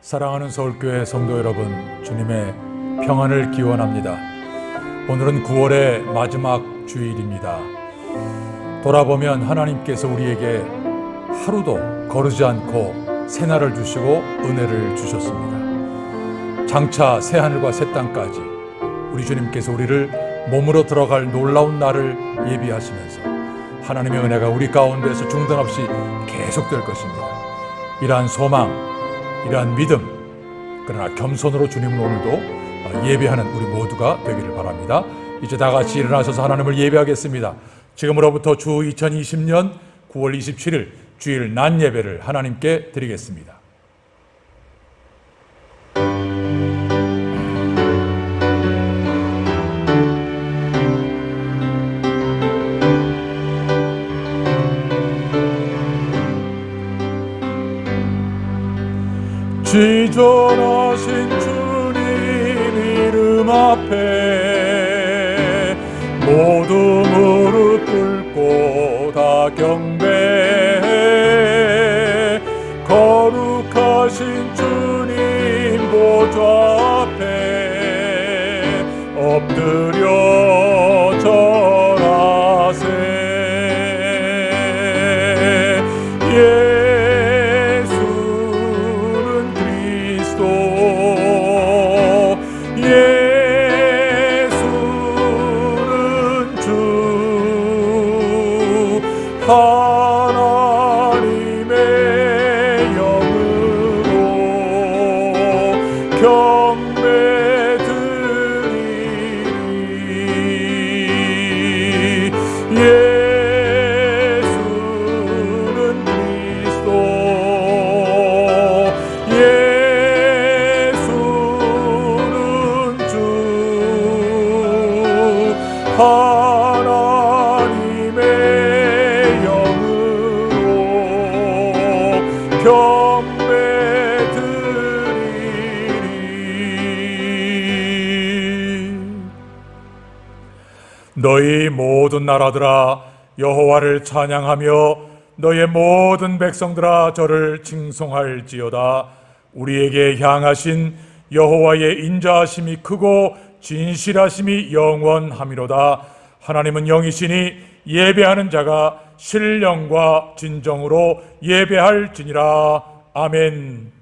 사랑하는 서울교회 성도 여러분, 주님의 평안을 기원합니다. 오늘은 9월의 마지막 주일입니다. 돌아보면 하나님께서 우리에게 하루도 거르지 않고 새날을 주시고 은혜를 주셨습니다. 장차 새하늘과 새 땅까지 우리 주님께서 우리를 몸으로 들어갈 놀라운 날을 예비하시면서 하나님의 은혜가 우리 가운데서 중단 없이 계속될 것입니다. 이러한 소망, 이러한 믿음, 그러나 겸손으로 주님을 오늘도 예배하는 우리 모두가 되기를 바랍니다. 이제 다 같이 일어나셔서 하나님을 예배하겠습니다. 지금으로부터 주 2020년 9월 27일 주일 낮 예배를 하나님께 드리겠습니다. 지존하신 주님 이름 앞에 모두 무릎 꿇고 다 경배해. 거룩하신 주님 보좌 앞에 엎드려 절하세. 하나님의 영으로 경배드리리. 예수는 그리스도, 예수는 주. 하나님의 경배드리리. 너희 모든 나라들아 여호와를 찬양하며 너의 모든 백성들아 저를 칭송할지어다. 우리에게 향하신 여호와의 인자하심이 크고 진실하심이 영원함이로다. 하나님은 영이시니 예배하는 자가 신령과 진정으로 예배할지니라. 아멘.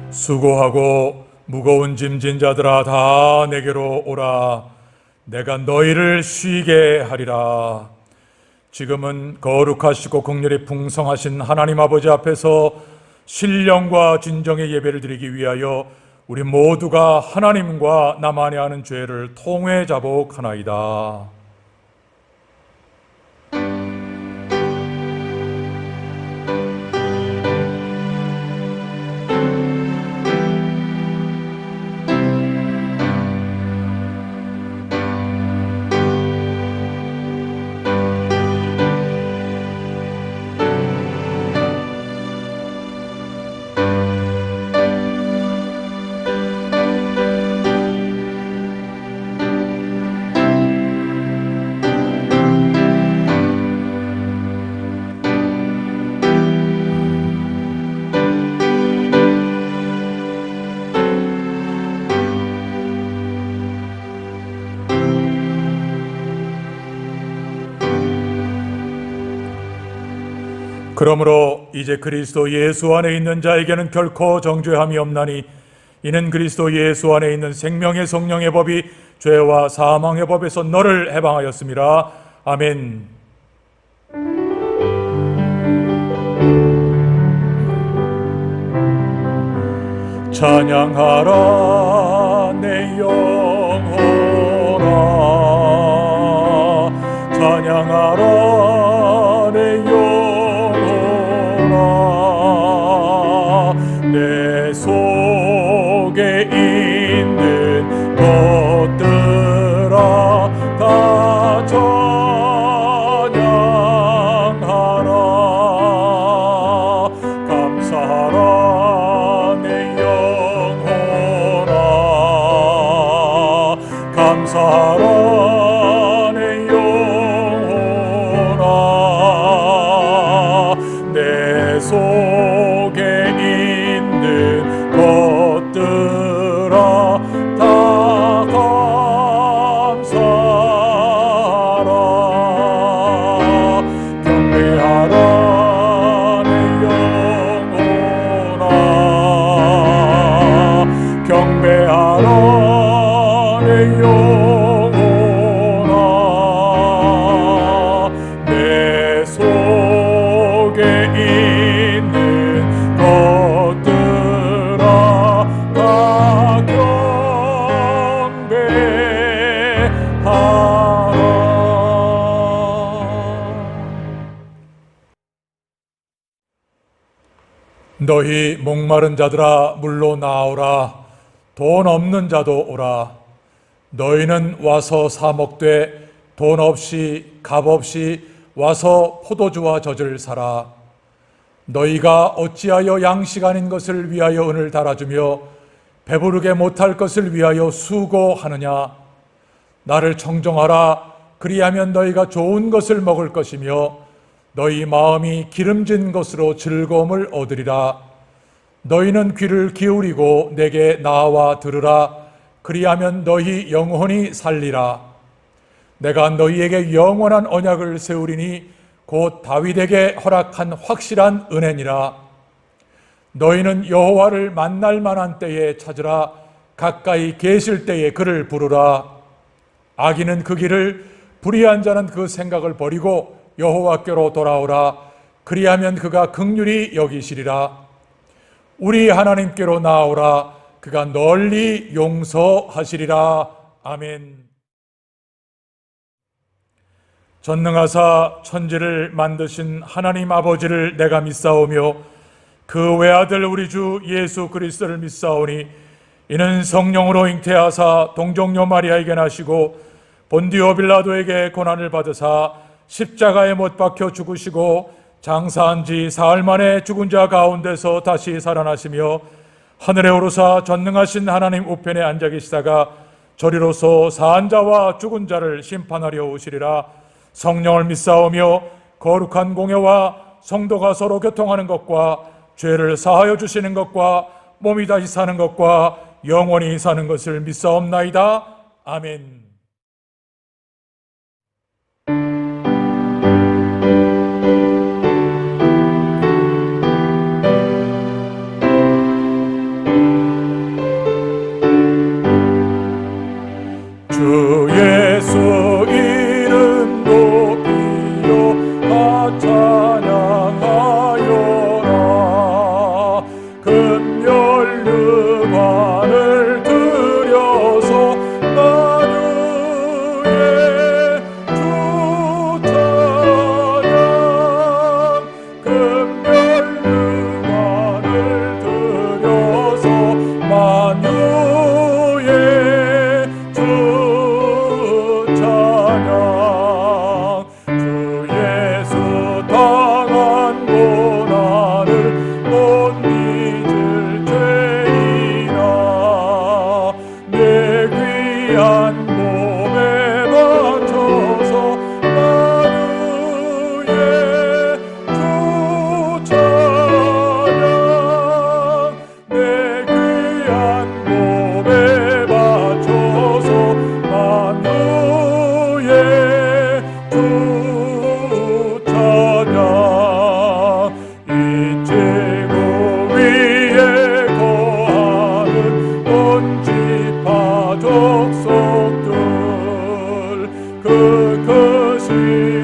수고하고 무거운 짐진 자들아 다 내게로 오라. 내가 너희를 쉬게 하리라. 지금은 거룩하시고 긍휼이 풍성하신 하나님 아버지 앞에서 신령과 진정의 예배를 드리기 위하여 우리 모두가 하나님과 나만이 아는 죄를 통회 자복하나이다. 그러므로 이제 그리스도 예수 안에 있는 자에게는 결코 정죄함이 없나니 이는 그리스도 예수 안에 있는 생명의 성령의 법이 죄와 사망의 법에서 너를 해방하였음이라. 아멘. 찬양하라 내 영혼아, 찬양하라 내 영혼아. 내 속에 있는 것들아 다 너희 목마른 자들아 물로 나오라. 돈 없는 자도 오라. 너희는 와서 사 먹되 돈 없이 값 없이 와서 포도주와 젖을 사라. 너희가 어찌하여 양식 아닌 것을 위하여 은을 달아주며 배부르게 못할 것을 위하여 수고하느냐. 나를 청종하라. 그리하면 너희가 좋은 것을 먹을 것이며 너희 마음이 기름진 것으로 즐거움을 얻으리라. 너희는 귀를 기울이고 내게 나와 들으라. 그리하면 너희 영혼이 살리라. 내가 너희에게 영원한 언약을 세우리니 곧 다윗에게 허락한 확실한 은혜니라. 너희는 여호와를 만날 만한 때에 찾으라. 가까이 계실 때에 그를 부르라. 악인은 그 길을, 불의한 자는 그 생각을 버리고 여호와께로 돌아오라. 그리하면 그가 긍휼히 여기시리라. 우리 하나님께로 나오라. 그가 널리 용서하시리라. 아멘. 전능하사 천지를 만드신 하나님 아버지를 내가 믿사오며 그 외아들 우리 주 예수 그리스도를 믿사오니 이는 성령으로 잉태하사 동정녀 마리아에게 나시고 본디오 빌라도에게 고난을 받으사 십자가에 못 박혀 죽으시고 장사한 지 사흘 만에 죽은 자 가운데서 다시 살아나시며 하늘에 오르사 전능하신 하나님 우편에 앉아 계시다가 저리로서 사한 자와 죽은 자를 심판하려 오시리라. 성령을 믿사오며 거룩한 공예와 성도가 서로 교통하는 것과 죄를 사하여 주시는 것과 몸이 다시 사는 것과 영원히 사는 것을 믿사옵나이다. 아멘. 주 예수 이름 높이요 다 찬양하여라. 금연류관을 들여서 만유의 주 찬양. 금연류관을 들여서 만유의 주 찬양. 주 예수 당한 고난을 못 잊을 죄이나 내 귀한 몸에 바쳐서 만유의 주 찬양. 내 귀한 몸에 바쳐서 만유의 주 찬양. 이 제국 위에 거하는 온 지파 족속들 그 크신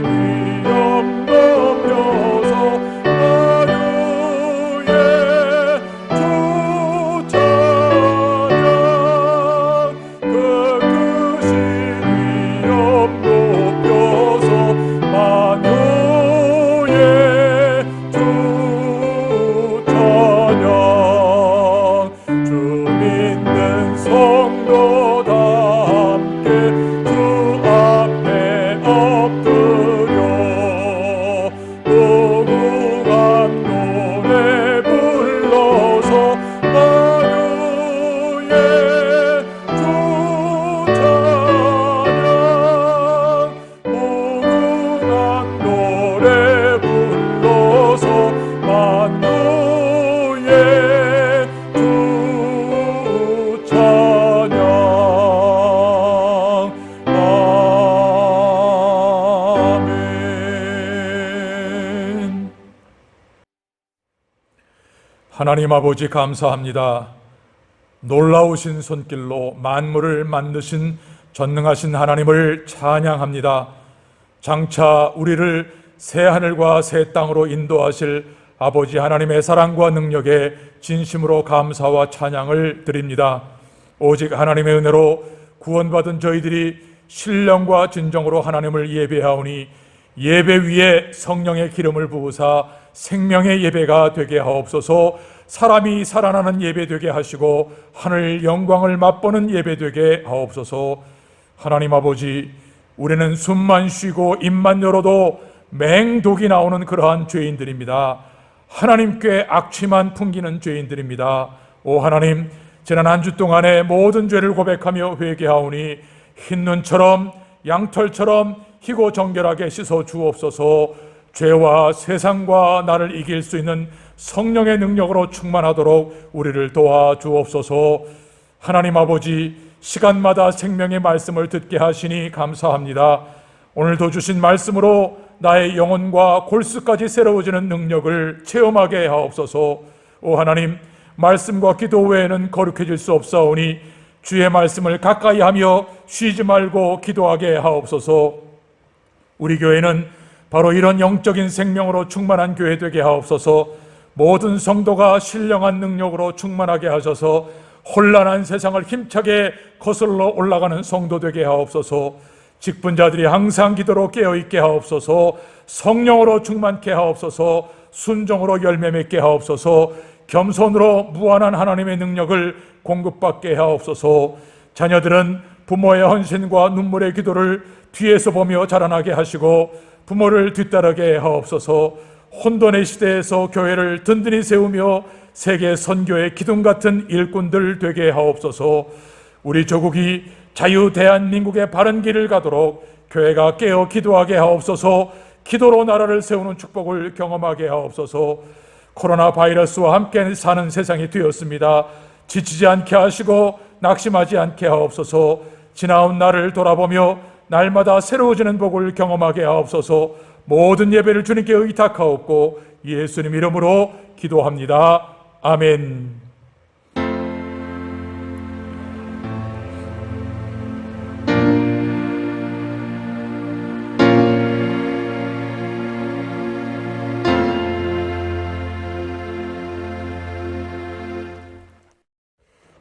위엄 넘겨서 만유의 주 찬양. 그 크신 위엄 높여서 만유의 주 찬양. 주 믿는 성도 다 함께 주 앞에 엎드려 무궁한 노래 불러서 만유의 주 찬양. 무궁한 노래 불러서 만유의 주 찬양. 아멘. 하나님 아버지 감사합니다. 놀라우신 손길로 만물을 만드신 전능하신 하나님을 찬양합니다. 장차 우리를 새 하늘과 새 땅으로 인도하실 아버지 하나님의 사랑과 능력에 진심으로 감사와 찬양을 드립니다. 오직 하나님의 은혜로 구원받은 저희들이 신령과 진정으로 하나님을 예배하오니 예배 위에 성령의 기름을 부으사 생명의 예배가 되게 하옵소서. 사람이 살아나는 예배 되게 하시고 하늘 영광을 맛보는 예배 되게 하옵소서. 하나님 아버지, 우리는 숨만 쉬고 입만 열어도 맹독이 나오는 그러한 죄인들입니다. 하나님께 악취만 풍기는 죄인들입니다. 오 하나님, 지난 한 주 동안에 모든 죄를 고백하며 회개하오니 흰 눈처럼 양털처럼 희고 정결하게 씻어 주옵소서. 죄와 세상과 나를 이길 수 있는 성령의 능력으로 충만하도록 우리를 도와 주옵소서. 하나님 아버지, 시간마다 생명의 말씀을 듣게 하시니 감사합니다. 오늘도 주신 말씀으로 나의 영혼과 골수까지 새로워지는 능력을 체험하게 하옵소서. 오 하나님, 말씀과 기도 외에는 거룩해질 수 없사오니 주의 말씀을 가까이 하며 쉬지 말고 기도하게 하옵소서. 우리 교회는 바로 이런 영적인 생명으로 충만한 교회 되게 하옵소서. 모든 성도가 신령한 능력으로 충만하게 하셔서 혼란한 세상을 힘차게 거슬러 올라가는 성도 되게 하옵소서. 직분자들이 항상 기도로 깨어있게 하옵소서. 성령으로 충만케 하옵소서. 순종으로 열매 맺게 하옵소서. 겸손으로 무한한 하나님의 능력을 공급받게 하옵소서. 자녀들은 부모의 헌신과 눈물의 기도를 뒤에서 보며 자라나게 하시고 부모를 뒤따르게 하옵소서. 혼돈의 시대에서 교회를 든든히 세우며 세계 선교의 기둥 같은 일꾼들 되게 하옵소서. 우리 조국이 자유 대한민국의 바른 길을 가도록 교회가 깨어 기도하게 하옵소서. 기도로 나라를 세우는 축복을 경험하게 하옵소서. 코로나 바이러스와 함께 사는 세상이 되었습니다. 지치지 않게 하시고 낙심하지 않게 하옵소서. 지나온 날을 돌아보며 날마다 새로워지는 복을 경험하게 하옵소서. 모든 예배를 주님께 의탁하옵고 예수님 이름으로 기도합니다. 아멘.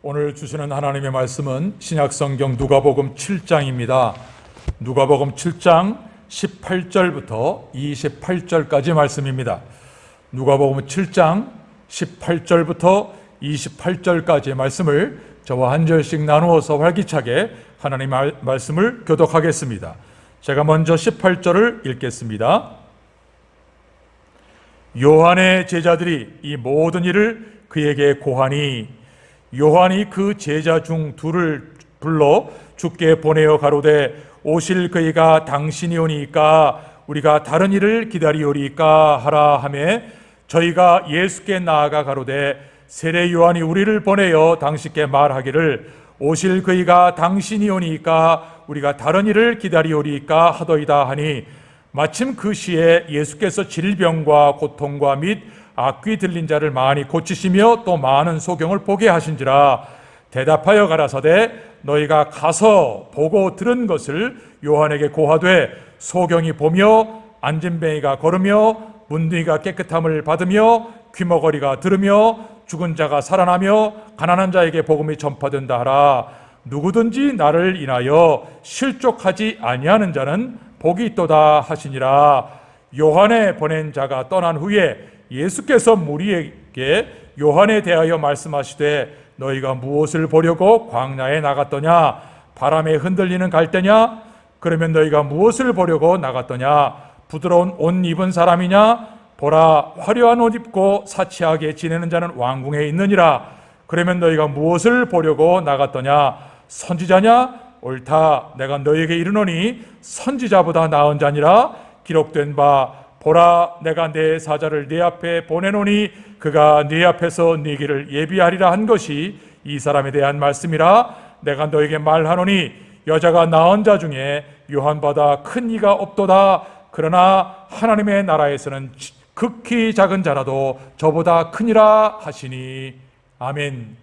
오늘 주시는 하나님의 말씀은 신약성경 누가복음 7장입니다. 누가복음 7장 18절부터 28절까지 말씀입니다. 누가복음 7장 18절부터 28절까지의 말씀을 저와 한 절씩 나누어서 활기차게 하나님 말씀을 교독하겠습니다. 제가 먼저 18절을 읽겠습니다. 요한의 제자들이 이 모든 일을 그에게 고하니 요한이 그 제자 중 둘을 불러 주께 보내어 가로되 오실 그이가 당신이오니까 우리가 다른 일을 기다리오리까 하라 하매 저희가 예수께 나아가 가로되 세례 요한이 우리를 보내어 당신께 말하기를 오실 그이가 당신이오니까 우리가 다른 일을 기다리오리까 하더이다 하니 마침 그 시에 예수께서 질병과 고통과 및 악귀 들린 자를 많이 고치시며 또 많은 소경을 보게 하신지라 대답하여 가라사대 너희가 가서 보고 들은 것을 요한에게 고하되 소경이 보며 안진뱅이가 걸으며 문둥이가 깨끗함을 받으며 귀머거리가 들으며 죽은 자가 살아나며 가난한 자에게 복음이 전파된다 하라. 누구든지 나를 인하여 실족하지 아니하는 자는 복이 있도다 하시니라. 요한에 보낸 자가 떠난 후에 예수께서 무리에게 요한에 대하여 말씀하시되 너희가 무엇을 보려고 광야에 나갔더냐? 바람에 흔들리는 갈대냐? 그러면 너희가 무엇을 보려고 나갔더냐? 부드러운 옷 입은 사람이냐? 보라, 화려한 옷 입고 사치하게 지내는 자는 왕궁에 있느니라. 그러면 너희가 무엇을 보려고 나갔더냐? 선지자냐? 옳다. 내가 너희에게 이르노니 선지자보다 나은 자니라. 기록된 바 보라, 내가 내 사자를 네 앞에 보내노니 그가 네 앞에서 네 길을 예비하리라 한 것이 이 사람에 대한 말씀이라. 내가 너에게 말하노니 여자가 낳은 자 중에 요한보다 큰 이가 없도다. 그러나 하나님의 나라에서는 극히 작은 자라도 저보다 크니라 하시니. 아멘.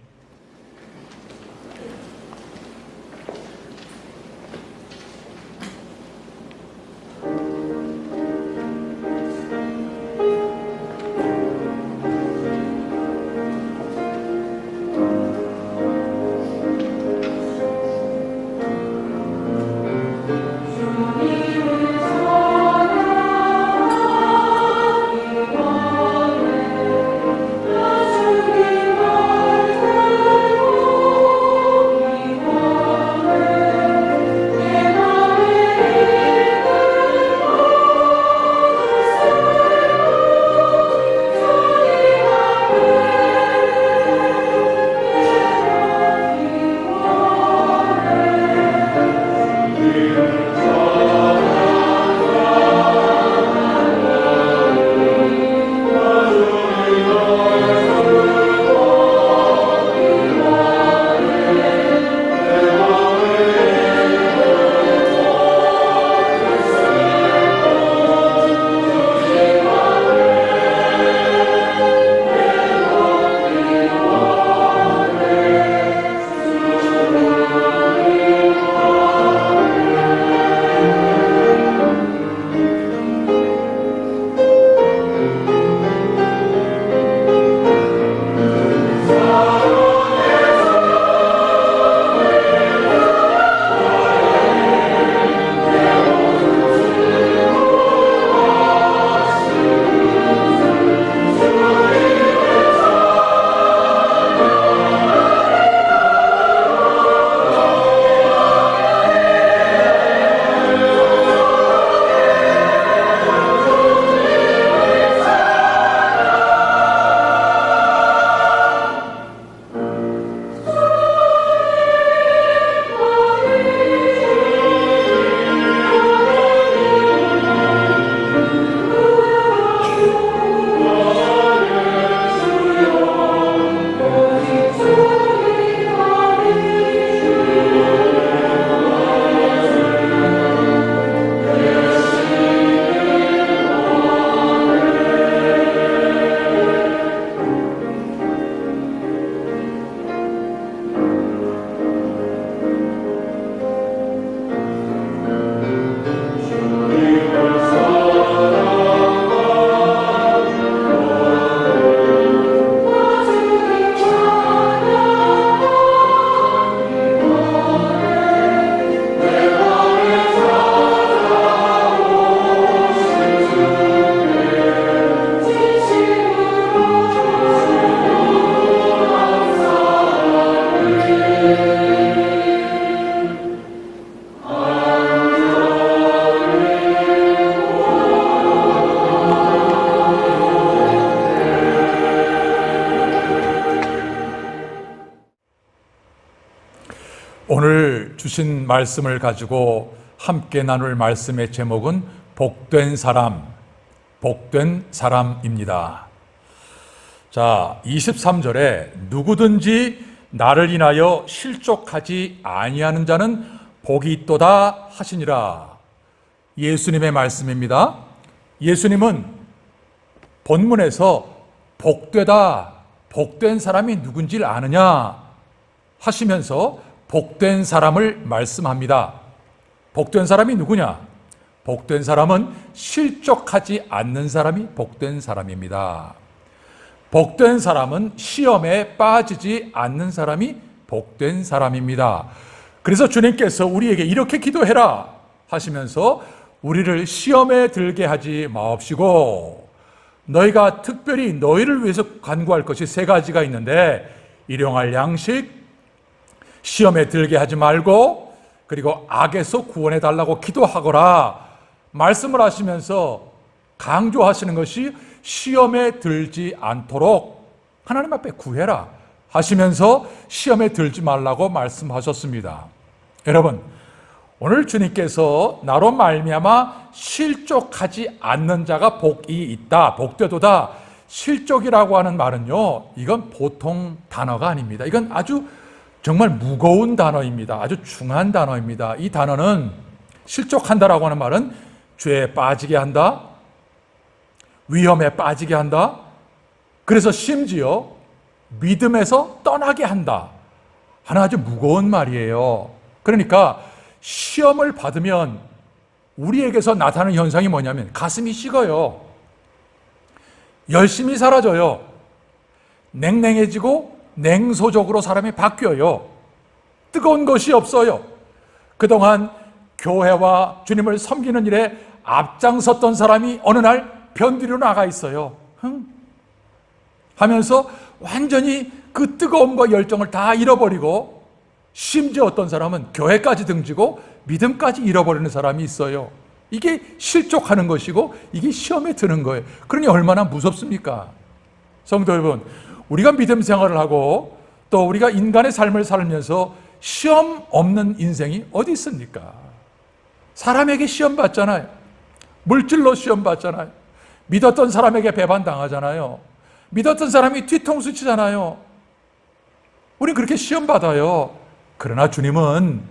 주신 말씀을 가지고 함께 나눌 말씀의 제목은 복된 사람입니다. 자, 23절에 누구든지 나를 인하여 실족하지 아니하는 자는 복이 있도다 하시니라. 예수님의 말씀입니다. 예수님은 본문에서 복된 사람이 누군지를 아느냐 하시면서 복된 사람을 말씀합니다. 복된 사람이 누구냐? 복된 사람은 실족하지 않는 사람이 복된 사람입니다. 복된 사람은 시험에 빠지지 않는 사람이 복된 사람입니다. 그래서 주님께서 우리에게 이렇게 기도해라 하시면서 우리를 시험에 들게 하지 마옵시고 너희가 특별히 너희를 위해서 간구할 것이 3가지가 있는데 일용할 양식, 시험에 들게 하지 말고 그리고 악에서 구원해 달라고 기도하거라 말씀을 하시면서 강조하시는 것이 시험에 들지 않도록 하나님 앞에 구해라 하시면서 시험에 들지 말라고 말씀하셨습니다. 여러분, 오늘 주님께서 나로 말미암아 실족하지 않는 자가 복이 있다, 복되도다. 실족이라고 하는 말은요, 이건 보통 단어가 아닙니다. 이건 아주 정말 무거운 단어입니다. 아주 중한 단어입니다. 이 단어는 실족한다라고 하는 말은 죄에 빠지게 한다, 위험에 빠지게 한다, 그래서 심지어 믿음에서 떠나게 한다 하는 아주 무거운 말이에요. 그러니까 시험을 받으면 우리에게서 나타나는 현상이 뭐냐면 가슴이 식어요. 열심히 사라져요. 냉랭해지고 냉소적으로 사람이 바뀌어요. 뜨거운 것이 없어요. 그동안 교회와 주님을 섬기는 일에 앞장섰던 사람이 어느 날 변두리로 나가 있어요. 하면서 완전히 그 뜨거움과 열정을 다 잃어버리고 심지어 어떤 사람은 교회까지 등지고 믿음까지 잃어버리는 사람이 있어요. 이게 실족하는 것이고 이게 시험에 드는 거예요. 그러니 얼마나 무섭습니까? 성도 여러분, 우리가 믿음 생활을 하고 또 우리가 인간의 삶을 살면서 시험 없는 인생이 어디 있습니까? 사람에게 시험 받잖아요. 물질로 시험 받잖아요. 믿었던 사람에게 배반당하잖아요. 믿었던 사람이 뒤통수 치잖아요. 우린 그렇게 시험 받아요. 그러나 주님은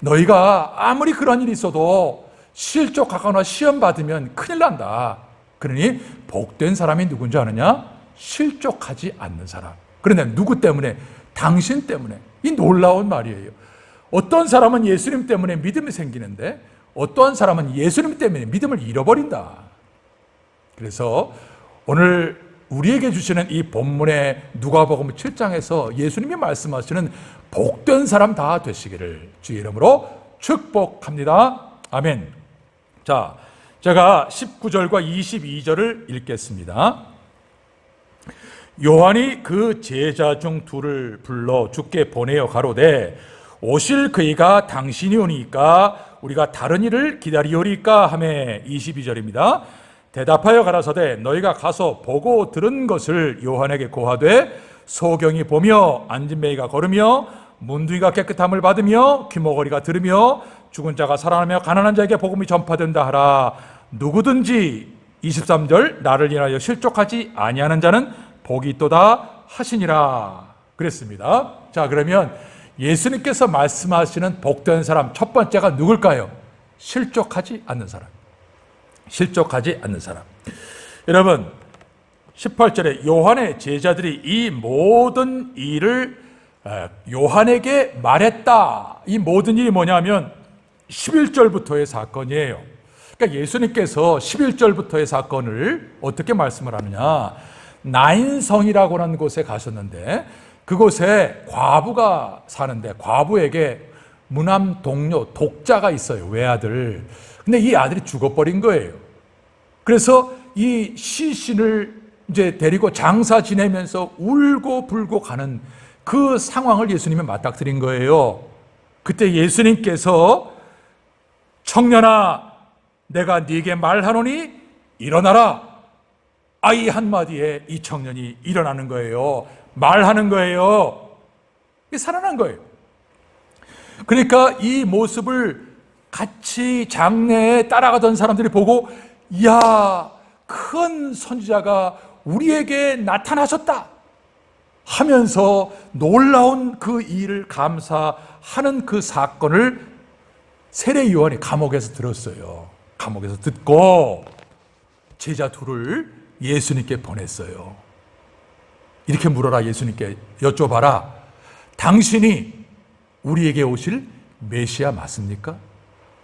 너희가 아무리 그런 일이 있어도 실족하거나 시험 받으면 큰일 난다. 그러니 복된 사람이 누군지 아느냐? 실족하지 않는 사람. 그런데 누구 때문에? 당신 때문에. 이 놀라운 말이에요. 어떤 사람은 예수님 때문에 믿음이 생기는데 어떠한 사람은 예수님 때문에 믿음을 잃어버린다. 그래서 오늘 우리에게 주시는 이 본문의 누가복음 7장에서 예수님이 말씀하시는 복된 사람 다 되시기를 주의 이름으로 축복합니다. 아멘. 자, 제가 19절과 22절을 읽겠습니다. 요한이 그 제자 중 둘을 불러 주께 보내어 가로되 오실 그이가 당신이 오니까 우리가 다른 일을 기다리오리까 하매 22절입니다. 대답하여 가라사대 너희가 가서 보고 들은 것을 요한에게 고하되 소경이 보며 앉은 매가 걸으며 문둥이가 깨끗함을 받으며 귀머거리가 들으며 죽은 자가 살아나며 가난한 자에게 복음이 전파된다 하라. 누구든지 23절 나를 인하여 실족하지 아니하는 자는 복이 있도다 하시니라 그랬습니다. 자, 그러면 예수님께서 말씀하시는 복된 사람 첫 번째가 누굴까요? 실족하지 않는 사람. 실족하지 않는 사람. 여러분 18절에 요한의 제자들이 이 모든 일을 요한에게 말했다. 이 모든 일이 뭐냐면 11절부터의 사건이에요. 그러니까 예수님께서 11절부터의 사건을 어떻게 말씀을 하느냐. 나인성이라고 하는 곳에 가셨는데 그곳에 과부가 사는데 과부에게 무남 동료 독자가 있어요. 외아들. 근데 이 아들이 죽어버린 거예요. 그래서 이 시신을 이제 데리고 장사 지내면서 울고 불고 가는 그 상황을 예수님이 맞닥뜨린 거예요. 그때 예수님께서 청년아 내가 네게 말하노니 일어나라. 아이 한마디에 이 청년이 일어나는 거예요. 말하는 거예요. 살아난 거예요. 그러니까 이 모습을 같이 장례에 따라가던 사람들이 보고, 이야, 큰 선지자가 우리에게 나타나셨다 하면서 놀라운 그 일을 감사하는 그 사건을 세례 요한이 감옥에서 들었어요. 감옥에서 듣고 제자 둘을 예수님께 보냈어요. 이렇게 물어라. 예수님께 여쭤봐라. 당신이 우리에게 오실 메시아 맞습니까?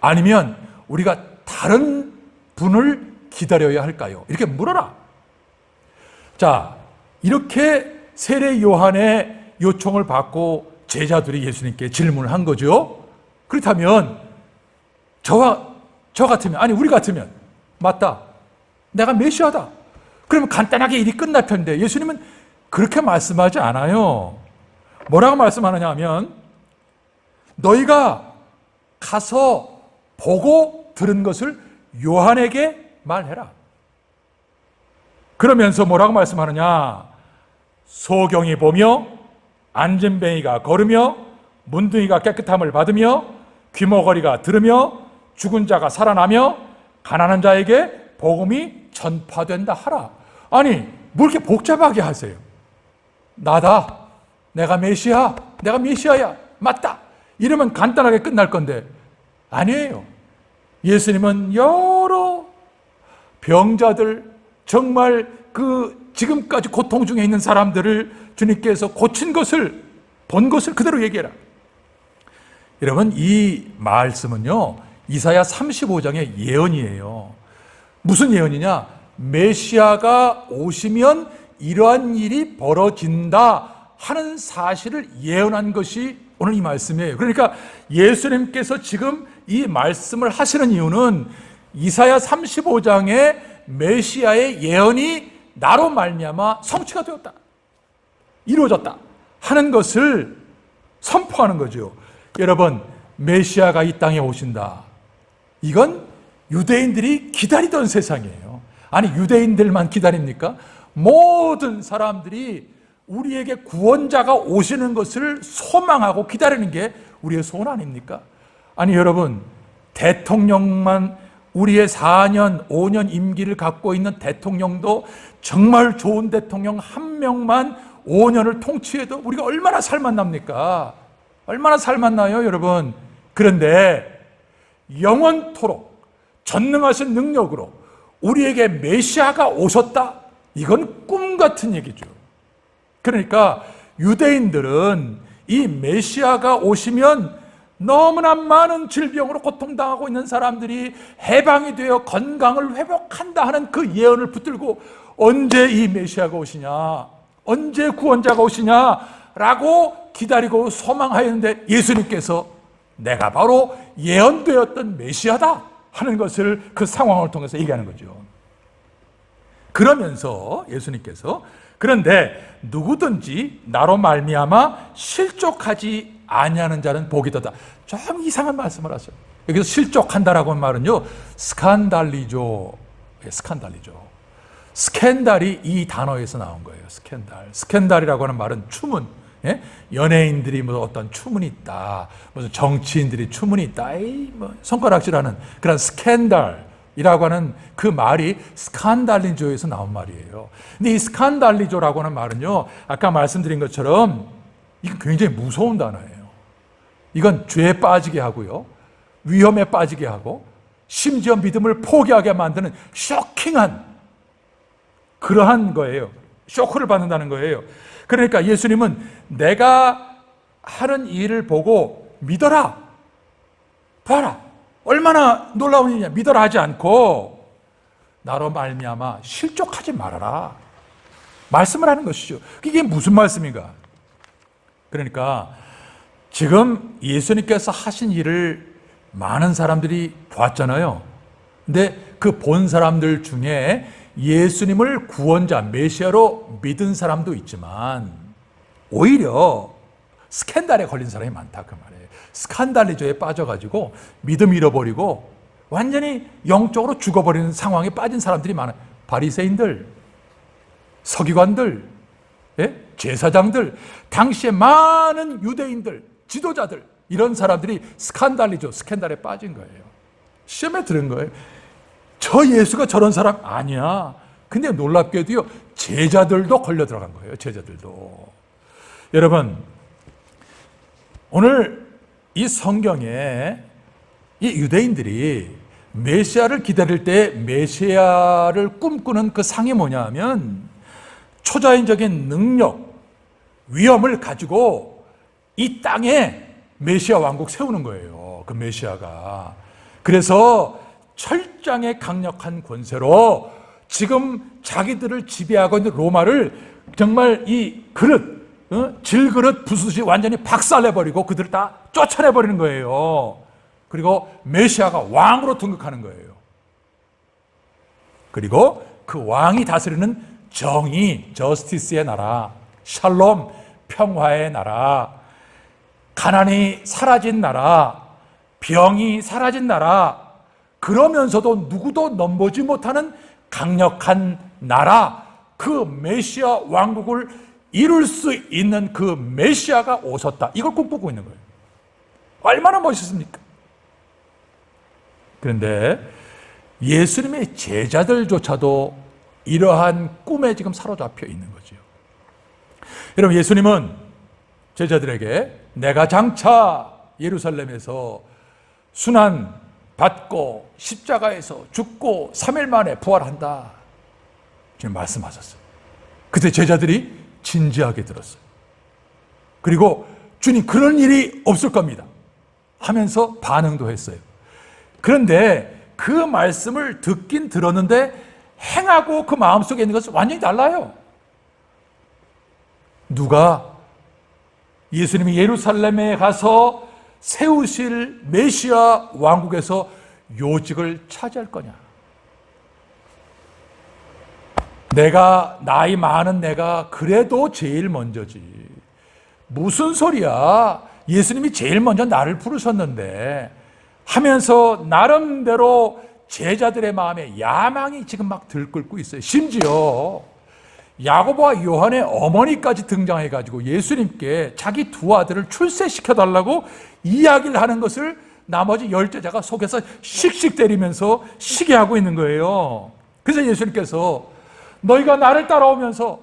아니면 우리가 다른 분을 기다려야 할까요? 이렇게 물어라. 자, 이렇게 세례 요한의 요청을 받고 제자들이 예수님께 질문을 한 거죠. 그렇다면 저 같으면, 아니 우리 같으면, 맞다, 내가 메시아다, 그러면 간단하게 일이 끝날 텐데 예수님은 그렇게 말씀하지 않아요. 뭐라고 말씀하느냐 하면, 너희가 가서 보고 들은 것을 요한에게 말해라. 그러면서 뭐라고 말씀하느냐? 소경이 보며 안진뱅이가 걸으며 문둥이가 깨끗함을 받으며 귀머거리가 들으며 죽은 자가 살아나며 가난한 자에게 복음이 전파된다 하라. 아니, 뭐 이렇게 복잡하게 하세요? 나다, 내가 메시아, 내가 메시아야, 맞다, 이러면 간단하게 끝날 건데 아니에요. 예수님은 여러 병자들, 정말 그 지금까지 고통 중에 있는 사람들을 주님께서 고친 것을, 본 것을 그대로 얘기해라. 여러분, 이 말씀은요, 이사야 35장의 예언이에요. 무슨 예언이냐? 메시아가 오시면 이러한 일이 벌어진다 하는 사실을 예언한 것이 오늘 이 말씀이에요. 그러니까 예수님께서 지금 이 말씀을 하시는 이유는 이사야 35장의 메시아의 예언이 나로 말미암아 성취가 되었다, 이루어졌다 하는 것을 선포하는 거죠. 여러분, 메시아가 이 땅에 오신다, 이건 유대인들이 기다리던 세상이에요. 아니, 유대인들만 기다립니까? 모든 사람들이 우리에게 구원자가 오시는 것을 소망하고 기다리는 게 우리의 소원 아닙니까? 아니, 여러분, 대통령만, 우리의 4년, 5년 임기를 갖고 있는 대통령도 정말 좋은 대통령 한 명만 5년을 통치해도 우리가 얼마나 살맛납니까? 얼마나 살맛나요, 여러분? 그런데 영원토록 전능하신 능력으로 우리에게 메시아가 오셨다? 이건 꿈 같은 얘기죠. 그러니까 유대인들은 이 메시아가 오시면 너무나 많은 질병으로 고통당하고 있는 사람들이 해방이 되어 건강을 회복한다 하는 그 예언을 붙들고, 언제 이 메시아가 오시냐, 언제 구원자가 오시냐라고 기다리고 소망하였는데, 예수님께서 내가 바로 예언되었던 메시아다 하는 것을 그 상황을 통해서 얘기하는 거죠. 그러면서 예수님께서, 그런데 누구든지 나로 말미암아 실족하지 아니하는 자는 복이 있다. 좀 이상한 말씀을 하세요. 여기서 실족한다라고 하는 말은요, 스칸달리죠. 스칸달리죠. 스캔달이 이 단어에서 나온 거예요. 스캔달. 스캔달이라고 하는 말은 추문. 예? 연예인들이 뭐 어떤 추문이 있다, 무슨 정치인들이 추문이 있다, 뭐 손가락질하는 그런 스캔달이라고 하는 그 말이 스칸달리조에서 나온 말이에요. 근데 이 스칸달리조라고 하는 말은요, 아까 말씀드린 것처럼 이건 굉장히 무서운 단어예요. 이건 죄에 빠지게 하고요, 위험에 빠지게 하고, 심지어 믿음을 포기하게 만드는 쇼킹한 그러한 거예요. 쇼크를 받는다는 거예요. 그러니까 예수님은 내가 하는 일을 보고 믿어라, 봐라, 얼마나 놀라운 일이냐, 믿어라 하지 않고 나로 말미암아 실족하지 말아라 말씀을 하는 것이죠. 이게 무슨 말씀인가? 그러니까 지금 예수님께서 하신 일을 많은 사람들이 봤잖아요. 근데 그 본 사람들 중에 예수님을 구원자, 메시아로 믿은 사람도 있지만 오히려 스캔들에 걸린 사람이 많다 그 말이에요. 스칸달리조에 빠져가지고 믿음 잃어버리고 완전히 영적으로 죽어버리는 상황에 빠진 사람들이 많아요. 바리새인들, 서기관들, 예? 제사장들, 당시에 많은 유대인들, 지도자들, 이런 사람들이 스칸달이죠. 스캔들에 빠진 거예요. 시험에 들은 거예요. 저 예수가 저런 사람 아니야. 근데 놀랍게도요, 제자들도 걸려 들어간 거예요. 제자들도. 여러분, 오늘 이 성경에 이 유대인들이 메시아를 기다릴 때 메시아를 꿈꾸는 그 상이 뭐냐 하면 초자연적인 능력, 위엄을 가지고 이 땅에 메시아 왕국 세우는 거예요. 그 메시아가. 그래서 철장의 강력한 권세로 지금 자기들을 지배하고 있는 로마를 정말 이 그릇, 질그릇 부수듯이 완전히 박살내버리고 그들을 다 쫓아내버리는 거예요. 그리고 메시아가 왕으로 등극하는 거예요. 그리고 그 왕이 다스리는 정의, 저스티스의 나라, 샬롬, 평화의 나라, 가난이 사라진 나라, 병이 사라진 나라, 그러면서도 누구도 넘보지 못하는 강력한 나라, 그 메시아 왕국을 이룰 수 있는 그 메시아가 오셨다. 이걸 꿈꾸고 있는 거예요. 얼마나 멋있습니까? 그런데 예수님의 제자들조차도 이러한 꿈에 지금 사로잡혀 있는 거죠. 여러분, 예수님은 제자들에게 내가 장차 예루살렘에서 순환 받고 십자가에서 죽고 3일 만에 부활한다, 지금 말씀하셨어요. 그때 제자들이 진지하게 들었어요. 그리고 주님, 그런 일이 없을 겁니다 하면서 반응도 했어요. 그런데 그 말씀을 듣긴 들었는데 행하고 그 마음속에 있는 것은 완전히 달라요. 누가 예수님이 예루살렘에 가서 세우실 메시아 왕국에서 요직을 차지할 거냐? 내가, 나이 많은 내가 그래도 제일 먼저지. 무슨 소리야? 예수님이 제일 먼저 나를 부르셨는데 하면서 나름대로 제자들의 마음에 야망이 지금 막 들끓고 있어요. 심지어 야고보와 요한의 어머니까지 등장해가지고 예수님께 자기 두 아들을 출세시켜달라고 이야기를 하는 것을 나머지 10제자가 속에서 씩씩 때리면서 시기하고 있는 거예요. 그래서 예수님께서 너희가 나를 따라오면서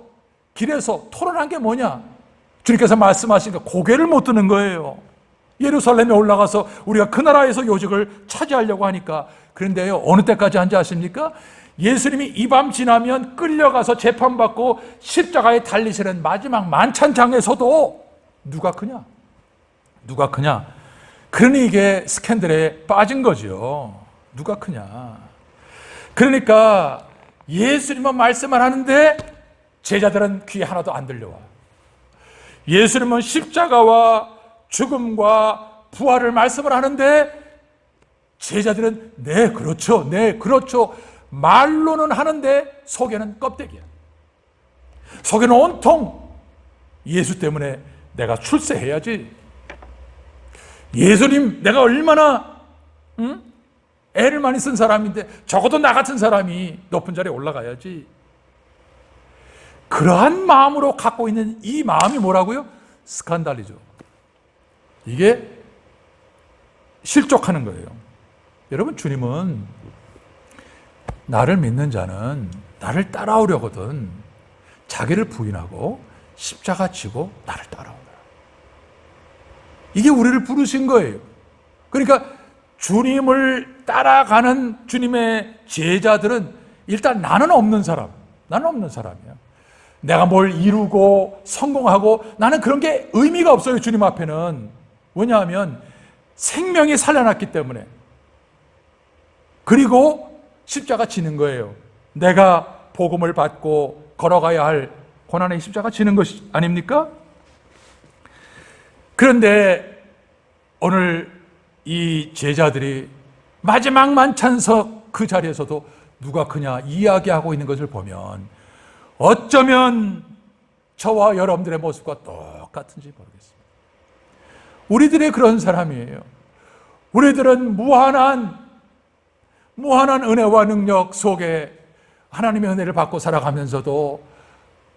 길에서 토론한 게 뭐냐? 주님께서 말씀하시니까 고개를 못 드는 거예요. 예루살렘에 올라가서 우리가 그 나라에서 요직을 차지하려고 하니까. 그런데요, 어느 때까지 한지 아십니까? 예수님이 이 밤 지나면 끌려가서 재판받고 십자가에 달리시는 마지막 만찬장에서도 누가 크냐? 누가 크냐? 그러니 이게 스캔들에 빠진 거죠. 누가 크냐? 그러니까 예수님은 말씀을 하는데 제자들은 귀에 하나도 안 들려와. 예수님은 십자가와 죽음과 부활을 말씀을 하는데 제자들은 네, 그렇죠. 네, 그렇죠. 말로는 하는데 속에는 껍데기야. 속에는 온통 예수 때문에 내가 출세해야지. 예수님, 내가 얼마나 애를 많이 쓴 사람인데 적어도 나 같은 사람이 높은 자리에 올라가야지. 그러한 마음으로 갖고 있는 이 마음이 뭐라고요? 스칸달이죠. 이게 실족하는 거예요. 여러분, 주님은 나를 믿는 자는 나를 따라오려거든 자기를 부인하고 십자가 지고 나를 따라오라. 이게 우리를 부르신 거예요. 그러니까 주님을 따라가는 주님의 제자들은 일단 나는 없는 사람, 나는 없는 사람이야. 내가 뭘 이루고 성공하고 나는 그런 게 의미가 없어요. 주님 앞에는. 왜냐하면 생명이 살려놨기 때문에. 그리고 십자가 지는 거예요. 내가 복음을 받고 걸어가야 할 고난의 십자가 지는 것이 아닙니까? 그런데 오늘 이 제자들이 마지막 만찬석 그 자리에서도 누가 크냐 이야기하고 있는 것을 보면 어쩌면 저와 여러분들의 모습과 똑같은지 모르겠습니다. 우리들의 그런 사람이에요. 우리들은 무한한 은혜와 능력 속에 하나님의 은혜를 받고 살아가면서도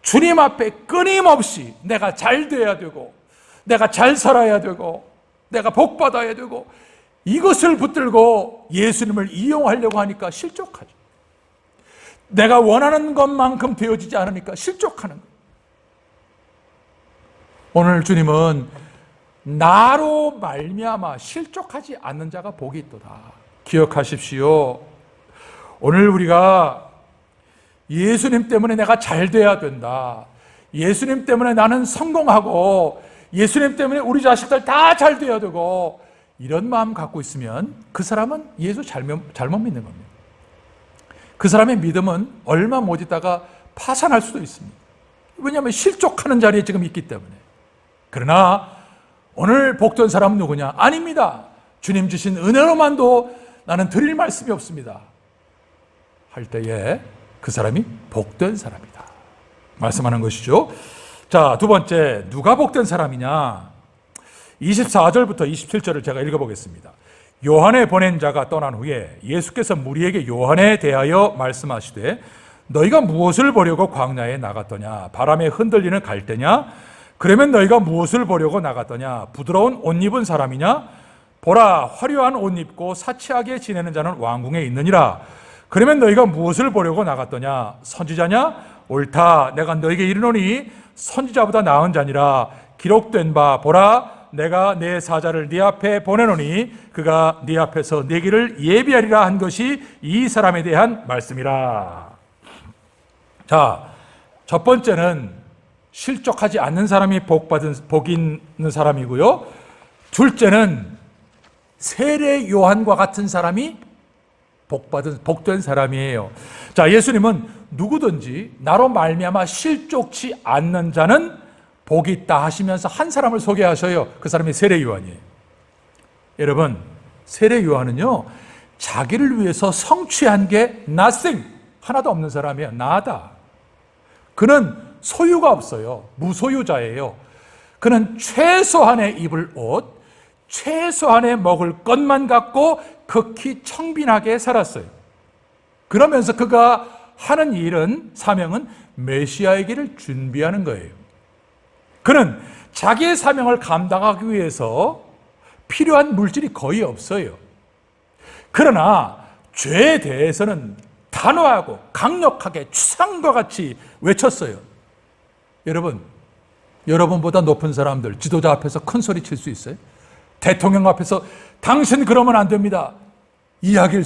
주님 앞에 끊임없이 내가 잘 돼야 되고 내가 잘 살아야 되고 내가 복받아야 되고 이것을 붙들고 예수님을 이용하려고 하니까 실족하죠. 내가 원하는 것만큼 되어지지 않으니까 실족하는 거예요. 오늘 주님은 나로 말미암아 실족하지 않는 자가 복이 있도다. 기억하십시오. 오늘 우리가 예수님 때문에 내가 잘 돼야 된다, 예수님 때문에 나는 성공하고 예수님 때문에 우리 자식들 다 잘 돼야 되고, 이런 마음 갖고 있으면 그 사람은 예수 잘못 믿는 겁니다. 그 사람의 믿음은 얼마 못 있다가 파산할 수도 있습니다. 왜냐하면 실족하는 자리에 지금 있기 때문에. 그러나 오늘 복된 사람은 누구냐? 아닙니다. 주님 주신 은혜로만도 나는 드릴 말씀이 없습니다 할 때에 그 사람이 복된 사람이다 말씀하는 것이죠. 자, 두 번째, 누가 복된 사람이냐? 24절부터 27절을 제가 읽어보겠습니다. 요한에 보낸 자가 떠난 후에 예수께서 무리에게 요한에 대하여 말씀하시되 너희가 무엇을 보려고 광야에 나갔더냐? 바람에 흔들리는 갈대냐? 그러면 너희가 무엇을 보려고 나갔더냐? 부드러운 옷 입은 사람이냐? 보라, 화려한 옷 입고 사치하게 지내는 자는 왕궁에 있느니라. 그러면 너희가 무엇을 보려고 나갔더냐? 선지자냐? 옳다, 내가 너희에게 이르노니 선지자보다 나은 자니라. 기록된 바 보라, 내가 내 사자를 네 앞에 보내노니 그가 네 앞에서 네 길을 예비하리라 한 것이 이 사람에 대한 말씀이라. 자, 첫 번째는 실족하지 않는 사람이 복 있는 사람이고요. 둘째는 세례 요한과 같은 사람이 복된 사람이에요. 자, 예수님은 누구든지 나로 말미암아 실족치 않는 자는 복이 있다 하시면서 한 사람을 소개하셔요. 그 사람이 세례 요한이에요. 여러분, 세례 요한은요, 자기를 위해서 성취한 게 nothing, 하나도 없는 사람이에요. 나다. 그는 소유가 없어요. 무소유자예요. 그는 최소한의 입을 옷, 최소한의 먹을 것만 갖고 극히 청빈하게 살았어요. 그러면서 그가 하는 일은, 사명은 메시아의 길을 준비하는 거예요. 그는 자기의 사명을 감당하기 위해서 필요한 물질이 거의 없어요. 그러나 죄에 대해서는 단호하고 강력하게 추상과 같이 외쳤어요. 여러분, 여러분보다 높은 사람들, 지도자 앞에서 큰 소리 칠 수 있어요? 대통령 앞에서 당신 그러면 안 됩니다, 이야기를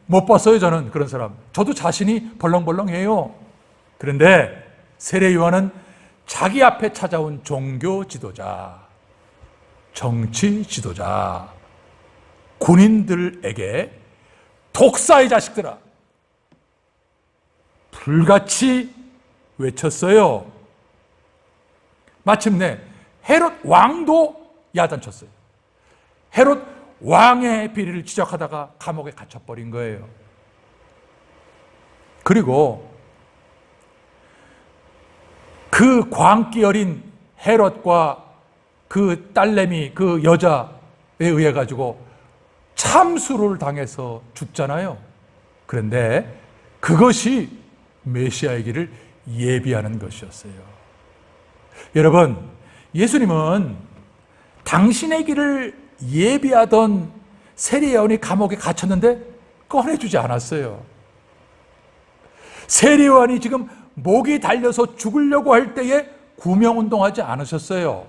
못 봤어요. 저는 그런 사람, 저도 자신이 벌렁벌렁해요. 그런데 세례 요한은 자기 앞에 찾아온 종교 지도자, 정치 지도자, 군인들에게 독사의 자식들아, 불같이 외쳤어요. 마침내 헤롯 왕도 야단쳤어요. 헤롯 왕의 비리를 지적하다가 감옥에 갇혀버린 거예요. 그리고 그 광기 어린 헤롯과 그 딸내미, 그 여자에 의해 가지고 참수를 당해서 죽잖아요. 그런데 그것이 메시아의 길을 예비하는 것이었어요. 여러분, 예수님은 당신의 길을 예비하던 세례 요한이 감옥에 갇혔는데 꺼내주지 않았어요. 세례 요한이 지금 목이 달려서 죽으려고 할 때에 구명운동하지 않으셨어요.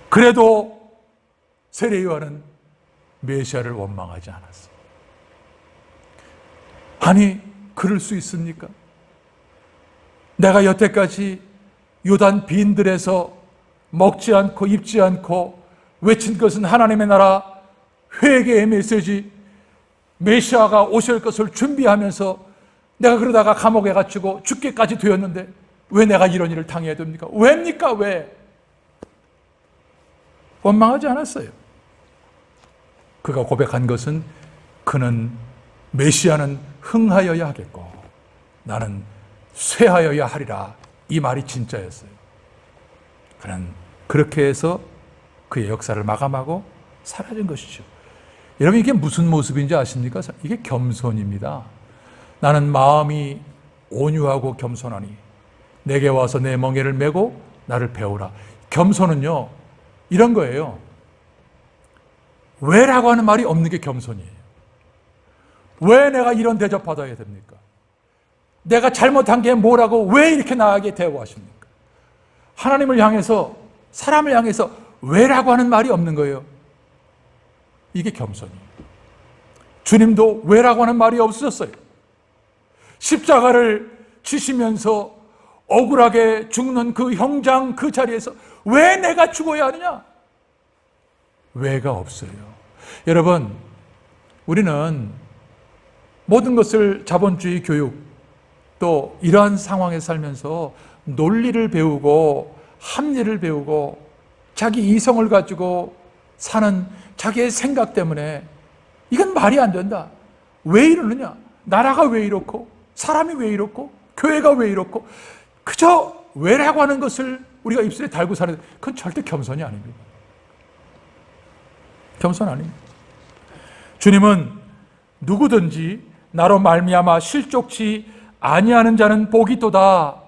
그래도 세례 요한은 메시아를 원망하지 않았어요. 아니, 그럴 수 있습니까? 내가 여태까지 요단 빈들에서 먹지 않고 입지 않고 외친 것은 하나님의 나라, 회개의 메시지, 메시아가 오실 것을 준비하면서 내가 그러다가 감옥에 갇히고 죽게까지 되었는데 왜 내가 이런 일을 당해야 됩니까? 왜입니까? 왜? 원망하지 않았어요. 그가 고백한 것은 그는 메시아는 흥하여야 하겠고 나는 쇠하여야 하리라, 이 말이 진짜였어요. 그는 그렇게 해서 그의 역사를 마감하고 사라진 것이죠. 여러분, 이게 무슨 모습인지 아십니까? 이게 겸손입니다. 나는 마음이 온유하고 겸손하니 내게 와서 내 멍에를 메고 나를 배우라. 겸손은요, 이런 거예요. 왜라고 하는 말이 없는 게 겸손이에요. 왜 내가 이런 대접받아야 됩니까? 내가 잘못한 게 뭐라고 왜 이렇게 나에게 대우하십니까? 하나님을 향해서, 사람을 향해서 왜라고 하는 말이 없는 거예요. 이게 겸손이에요. 주님도 왜라고 하는 말이 없으셨어요. 십자가를 지시면서 억울하게 죽는 그 형장 그 자리에서 왜 내가 죽어야 하느냐? 왜가 없어요. 여러분, 우리는 모든 것을 자본주의 교육, 또 이러한 상황에 살면서 논리를 배우고 합리를 배우고 자기 이성을 가지고 사는 자기의 생각 때문에 이건 말이 안 된다. 왜 이러느냐? 나라가 왜 이렇고 사람이 왜 이렇고 교회가 왜 이렇고 그저 왜라고 하는 것을 우리가 입술에 달고 사는, 그건 절대 겸손이 아닙니다. 겸손 아닙니다. 주님은 누구든지 나로 말미암아 실족치 아니하는 자는 복이 있도다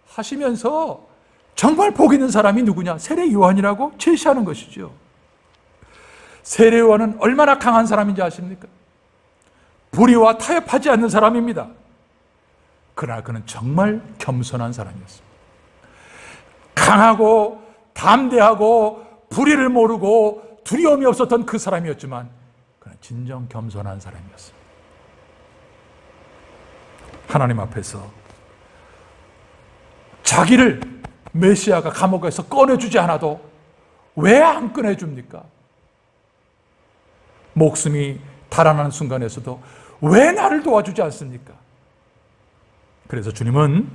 하시면서 정말 복 있는 사람이 누구냐? 세례 요한이라고 제시하는 것이죠. 세례 요한은 얼마나 강한 사람인지 아십니까? 불의와 타협하지 않는 사람입니다. 그러나 그는 정말 겸손한 사람이었습니다. 강하고 담대하고 불의를 모르고 두려움이 없었던 그 사람이었지만 그는 진정 겸손한 사람이었습니다. 하나님 앞에서 자기를 메시아가 감옥에서 꺼내주지 않아도 왜 안 꺼내줍니까? 목숨이 달아나는 순간에서도 왜 나를 도와주지 않습니까? 그래서 주님은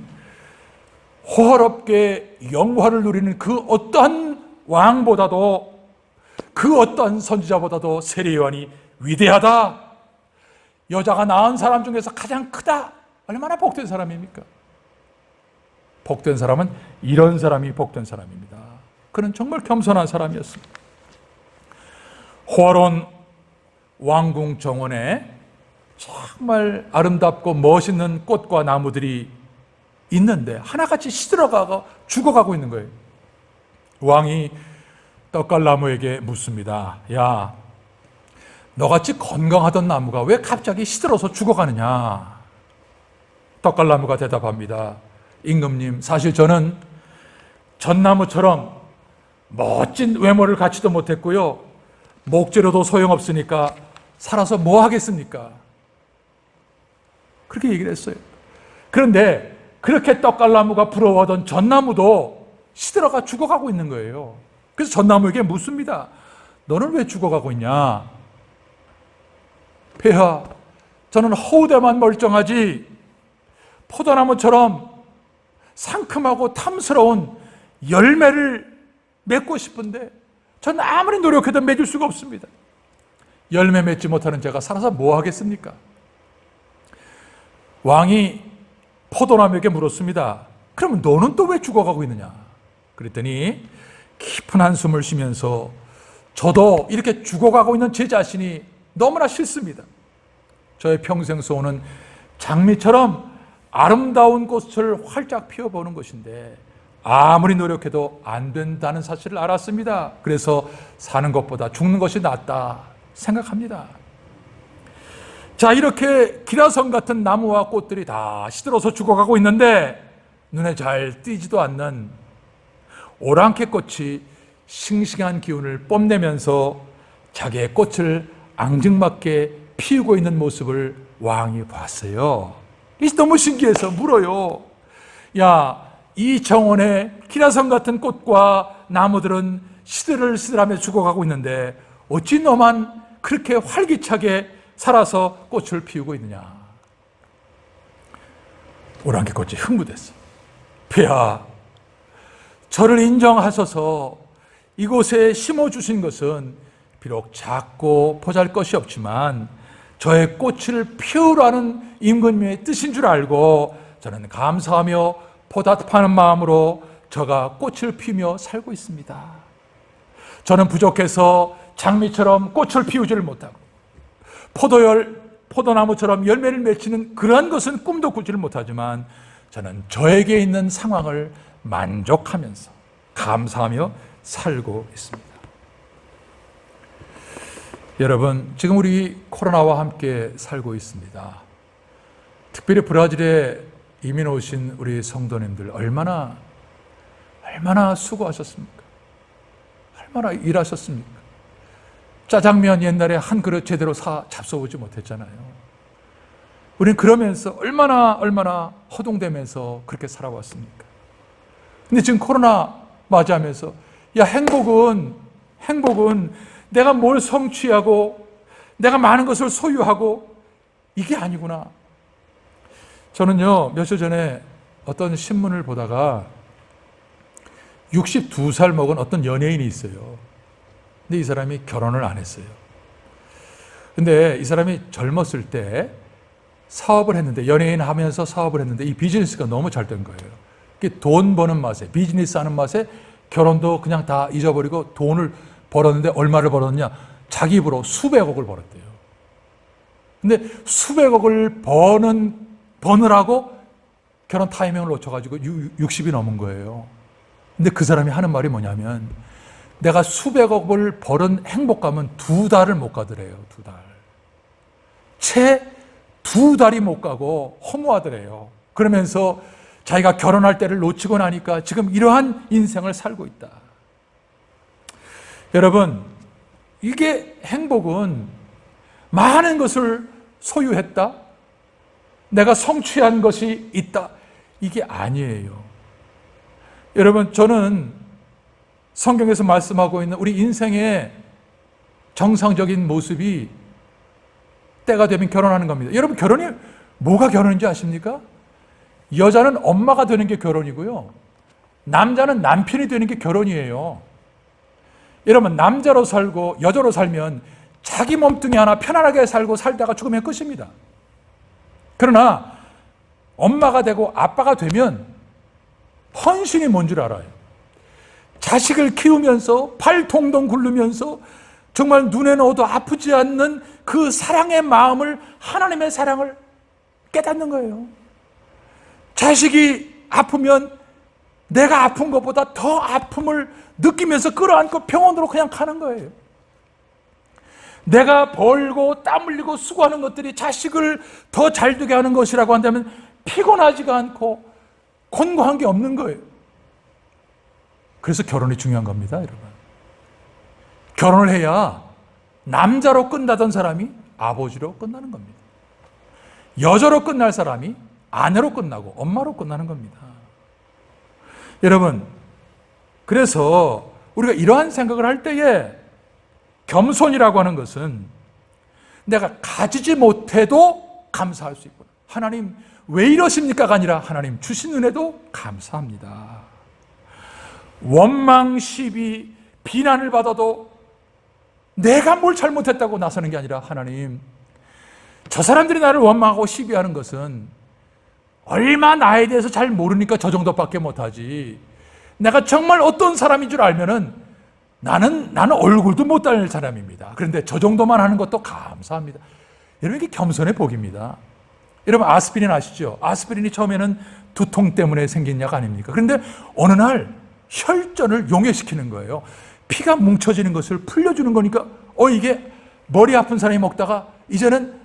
호화롭게 영화를 누리는 그 어떠한 왕보다도, 그 어떠한 선지자보다도 세례 요한이 위대하다, 여자가 낳은 사람 중에서 가장 크다, 얼마나 복된 사람입니까? 복된 사람은 이런 사람이 복된 사람입니다. 그는 정말 겸손한 사람이었습니다. 호화로운 왕궁 정원에 정말 아름답고 멋있는 꽃과 나무들이 있는데 하나같이 시들어가고 죽어가고 있는 거예요. 왕이 떡갈나무에게 묻습니다. 야, 너같이 건강하던 나무가 왜 갑자기 시들어서 죽어가느냐? 떡갈나무가 대답합니다. 임금님, 사실 저는 전나무처럼 멋진 외모를 갖지도 못했고요, 목재로도 소용없으니까 살아서 뭐 하겠습니까? 그렇게 얘기를 했어요. 그런데 그렇게 떡갈나무가 부러워하던 전나무도 시들어가 죽어가고 있는 거예요. 그래서 전나무에게 묻습니다. 너는 왜 죽어가고 있냐? 폐하, 저는 허우대만 멀쩡하지 포도나무처럼 상큼하고 탐스러운 열매를 맺고 싶은데 저는 아무리 노력해도 맺을 수가 없습니다. 열매 맺지 못하는 제가 살아서 뭐 하겠습니까? 왕이 포도나무에게 물었습니다. 그러면 너는 또 왜 죽어가고 있느냐? 그랬더니 깊은 한숨을 쉬면서 저도 이렇게 죽어가고 있는 제 자신이 너무나 싫습니다. 저의 평생 소원은 장미처럼 아름다운 꽃을 활짝 피워보는 것인데 아무리 노력해도 안 된다는 사실을 알았습니다. 그래서 사는 것보다 죽는 것이 낫다 생각합니다. 자, 이렇게 기라성 같은 나무와 꽃들이 다 시들어서 죽어가고 있는데 눈에 잘 띄지도 않는 오랑캐 꽃이 싱싱한 기운을 뽐내면서 자기의 꽃을 앙증맞게 피우고 있는 모습을 왕이 봤어요. 이 너무 신기해서 물어요. 야, 이 정원에 기라성 같은 꽃과 나무들은 시들시들하며 죽어가고 있는데 어찌 너만 그렇게 활기차게 살아서 꽃을 피우고 있느냐? 오랑캐 꽃이 흥분했어. 폐하, 저를 인정하셔서 이곳에 심어주신 것은 비록 작고 보잘것이 없지만 저의 꽃을 피우라는 임금님의 뜻인 줄 알고 저는 감사하며 보답하는 마음으로 저가 꽃을 피우며 살고 있습니다. 저는 부족해서 장미처럼 꽃을 피우지를 못하고 포도나무처럼 열매를 맺히는 그러한 것은 꿈도 꾸지를 못하지만 저는 저에게 있는 상황을 만족하면서 감사하며 살고 있습니다. 여러분, 지금 우리 코로나와 함께 살고 있습니다. 특별히 브라질에 이민 오신 우리 성도님들 얼마나 수고하셨습니까? 얼마나 일하셨습니까? 짜장면 옛날에 한 그릇 제대로 잡숴보지 못했잖아요. 우리는 그러면서 얼마나 허둥대면서 그렇게 살아왔습니까? 근데 지금 코로나 맞이하면서 행복은 내가 뭘 성취하고 내가 많은 것을 소유하고 이게 아니구나. 저는요, 며칠 전에 어떤 신문을 보다가 62살 먹은 어떤 연예인이 있어요. 근데 이 사람이 결혼을 안 했어요. 근데 이 사람이 젊었을 때 사업을 했는데, 연예인 하면서 사업을 했는데 이 비즈니스가 너무 잘 된 거예요. 돈 버는 맛에, 비즈니스 하는 맛에 결혼도 그냥 다 잊어버리고 돈을 벌었는데 얼마를 벌었냐? 자기 입으로 수백억을 벌었대요. 근데 수백억을 버느라고 결혼 타이밍을 놓쳐가지고 60이 넘은 거예요. 근데 그 사람이 하는 말이 뭐냐면, 내가 수백억을 벌은 행복감은 2달을 못 가더래요. 2달. 채 2달이 못 가고 허무하더래요. 그러면서 자기가 결혼할 때를 놓치고 나니까 지금 이러한 인생을 살고 있다. 여러분, 이게 행복은 많은 것을 소유했다, 내가 성취한 것이 있다, 이게 아니에요. 여러분, 저는 성경에서 말씀하고 있는 우리 인생의 정상적인 모습이 때가 되면 결혼하는 겁니다. 여러분, 결혼이 뭐가 결혼인지 아십니까? 여자는 엄마가 되는 게 결혼이고요, 남자는 남편이 되는 게 결혼이에요. 여러분, 남자로 살고 여자로 살면 자기 몸뚱이 하나 편안하게 살다가 죽으면 끝입니다. 그러나 엄마가 되고 아빠가 되면 헌신이 뭔 줄 알아요. 자식을 키우면서 발 동동 굴르면서 정말 눈에 넣어도 아프지 않는 그 사랑의 마음을, 하나님의 사랑을 깨닫는 거예요. 자식이 아프면 내가 아픈 것보다 더 아픔을 느끼면서 끌어안고 병원으로 그냥 가는 거예요. 내가 벌고 땀 흘리고 수고하는 것들이 자식을 더 잘 되게 하는 것이라고 한다면 피곤하지가 않고 곤고한 게 없는 거예요. 그래서 결혼이 중요한 겁니다, 여러분. 결혼을 해야 남자로 끝나던 사람이 아버지로 끝나는 겁니다. 여자로 끝날 사람이 아내로 끝나고 엄마로 끝나는 겁니다. 여러분, 그래서 우리가 이러한 생각을 할 때에 겸손이라고 하는 것은 내가 가지지 못해도 감사할 수 있구나. 하나님 왜 이러십니까가 아니라 하나님 주신 은혜도 감사합니다. 원망, 시비, 비난을 받아도 내가 뭘 잘못했다고 나서는 게 아니라, 하나님, 저 사람들이 나를 원망하고 시비하는 것은 얼마 나에 대해서 잘 모르니까 저 정도밖에 못하지, 내가 정말 어떤 사람인 줄 알면은 나는 얼굴도 못 달 사람입니다. 그런데 저 정도만 하는 것도 감사합니다. 여러분, 이게 겸손의 복입니다. 여러분, 아스피린 아시죠? 아스피린이 처음에는 두통 때문에 생긴 약 아닙니까? 그런데 어느 날 혈전을 용해시키는 거예요. 피가 뭉쳐지는 것을 풀려주는 거니까 이게 머리 아픈 사람이 먹다가 이제는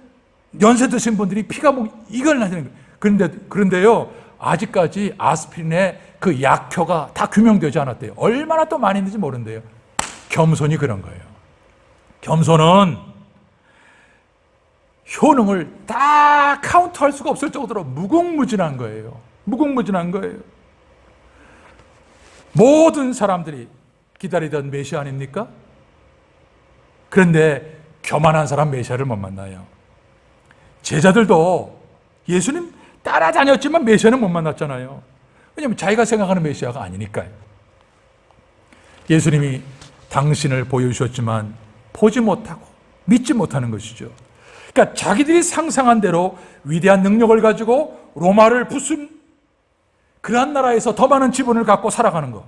연세 드신 분들이 피가 이걸 나시는 거예요. 그런데요, 아직까지 아스피린의 그 약효가 다 규명되지 않았대요. 얼마나 또 많이 있는지 모른대요. 겸손이 그런 거예요. 겸손은 효능을 다 카운트할 수가 없을 정도로 무궁무진한 거예요. 무궁무진한 거예요. 모든 사람들이 기다리던 메시아 아닙니까? 그런데 교만한 사람 메시아를 못 만나요. 제자들도 예수님 따라다녔지만 메시아는 못 만났잖아요. 왜냐하면 자기가 생각하는 메시아가 아니니까요. 예수님이 당신을 보여주셨지만 보지 못하고 믿지 못하는 것이죠. 그러니까 자기들이 상상한 대로 위대한 능력을 가지고 로마를 부순 그러한 나라에서 더 많은 지분을 갖고 살아가는 것.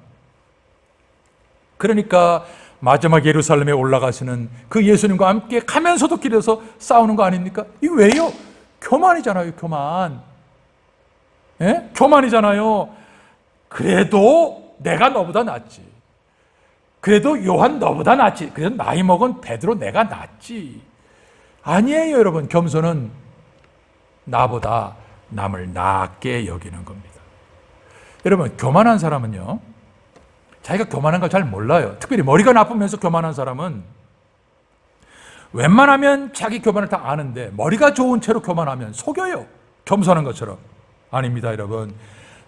그러니까 마지막 예루살렘에 올라가시는 그 예수님과 함께 가면서도 길에서 싸우는 거 아닙니까? 이게 왜요? 교만이잖아요, 교만. 예? 교만이잖아요. 그래도 내가 너보다 낫지. 그래도 요한 너보다 낫지. 그래도 나이 먹은 베드로 내가 낫지. 아니에요, 여러분. 겸손은 나보다 남을 낮게 여기는 겁니다. 여러분, 교만한 사람은요, 자기가 교만한 걸 잘 몰라요. 특별히 머리가 나쁘면서 교만한 사람은 웬만하면 자기 교만을 다 아는데 머리가 좋은 채로 교만하면 속여요. 겸손한 것처럼. 아닙니다, 여러분.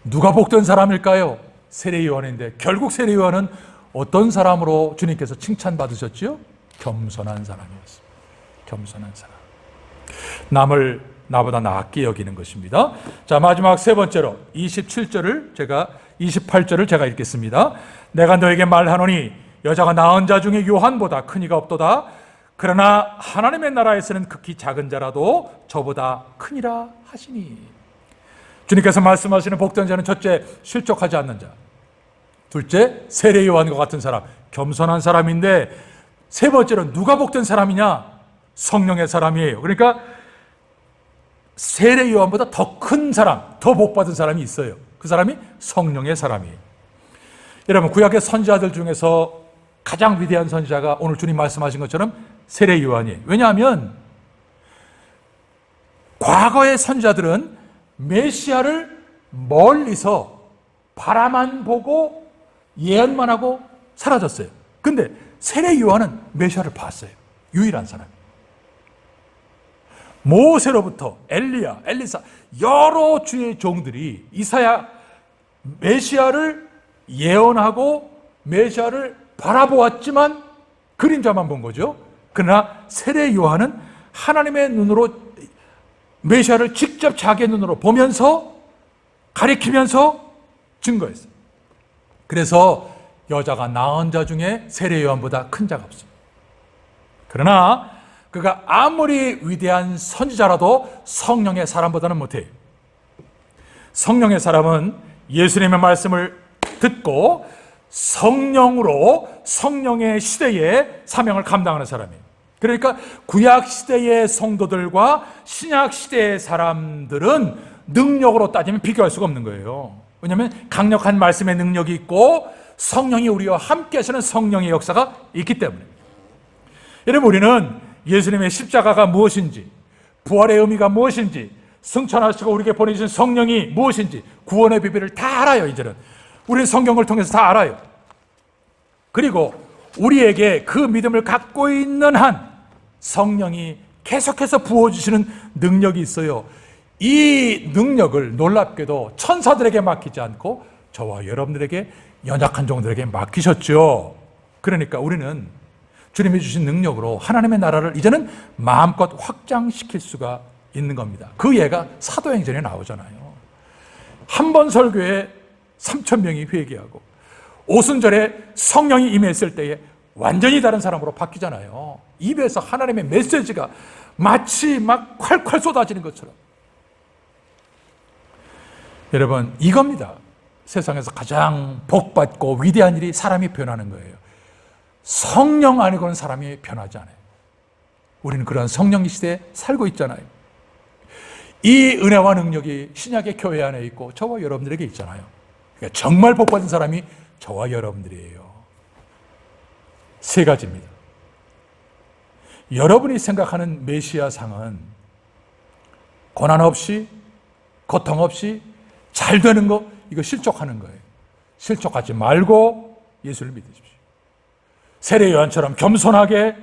누가 복된 사람일까요? 세례 요한인데 결국 세례 요한은 어떤 사람으로 주님께서 칭찬받으셨지요? 겸손한 사람이었습니다. 겸손한 사람. 남을 나보다 낫게 여기는 것입니다. 자, 마지막 세 번째로 28절을 제가 읽겠습니다. 내가 너에게 말하노니 여자가 낳은 자 중에 요한보다 큰 이가 없도다. 그러나 하나님의 나라에서는 극히 작은 자라도 저보다 크니라 하시니. 주님께서 말씀하시는 복된 자는 첫째, 실족하지 않는 자. 둘째, 세례 요한과 같은 사람, 겸손한 사람인데, 세 번째로 누가 복된 사람이냐? 성령의 사람이에요. 그러니까 세례 요한보다 더 큰 사람, 더 복받은 사람이 있어요. 그 사람이 성령의 사람이에요. 여러분, 구약의 선지자들 중에서 가장 위대한 선지자가 오늘 주님 말씀하신 것처럼 세례 요한이에요. 왜냐하면 과거의 선지자들은 메시아를 멀리서 바라만 보고 예언만 하고 사라졌어요. 근데 세례 요한은 메시아를 봤어요. 유일한 사람. 모세로부터 엘리야, 엘리사, 여러 주의 종들이 이사야 메시아를 예언하고 메시아를 바라보았지만 그림자만 본 거죠. 그러나 세례 요한은 하나님의 눈으로 메시아를 직접 자기의 눈으로 보면서 가리키면서 증거했어요. 그래서 여자가 낳은 자 중에 세례 요한보다 큰 자가 없습니다. 그러나 그가 아무리 위대한 선지자라도 성령의 사람보다는 못해요. 성령의 사람은 예수님의 말씀을 듣고 성령으로 성령의 시대에 사명을 감당하는 사람이에요. 그러니까 구약 시대의 성도들과 신약 시대의 사람들은 능력으로 따지면 비교할 수가 없는 거예요. 왜냐하면 강력한 말씀의 능력이 있고 성령이 우리와 함께 하시는 성령의 역사가 있기 때문에. 여러분, 우리는 예수님의 십자가가 무엇인지, 부활의 의미가 무엇인지, 승천하시고 우리에게 보내주신 성령이 무엇인지, 구원의 비밀을 다 알아요. 이제는 우리는 성경을 통해서 다 알아요. 그리고 우리에게 그 믿음을 갖고 있는 한 성령이 계속해서 부어주시는 능력이 있어요. 이 능력을 놀랍게도 천사들에게 맡기지 않고 저와 여러분들에게, 연약한 종들에게 맡기셨죠. 그러니까 우리는 주님이 주신 능력으로 하나님의 나라를 이제는 마음껏 확장시킬 수가 있는 겁니다. 그 예가 사도행전에 나오잖아요. 한 번 설교에 3,000명이 회개하고 오순절에 성령이 임했을 때에 완전히 다른 사람으로 바뀌잖아요. 입에서 하나님의 메시지가 마치 막 콸콸 쏟아지는 것처럼. 여러분, 이겁니다. 세상에서 가장 복받고 위대한 일이 사람이 변하는 거예요. 성령 아니고는 사람이 변하지 않아요. 우리는 그런 성령 시대에 살고 있잖아요. 이 은혜와 능력이 신약의 교회 안에 있고 저와 여러분들에게 있잖아요. 그러니까 정말 복받은 사람이 저와 여러분들이에요. 세 가지입니다. 여러분이 생각하는 메시아 상은 고난 없이, 고통 없이 잘 되는 거, 이거 실족하는 거예요. 실족하지 말고 예수를 믿으십시오. 세례 요한처럼 겸손하게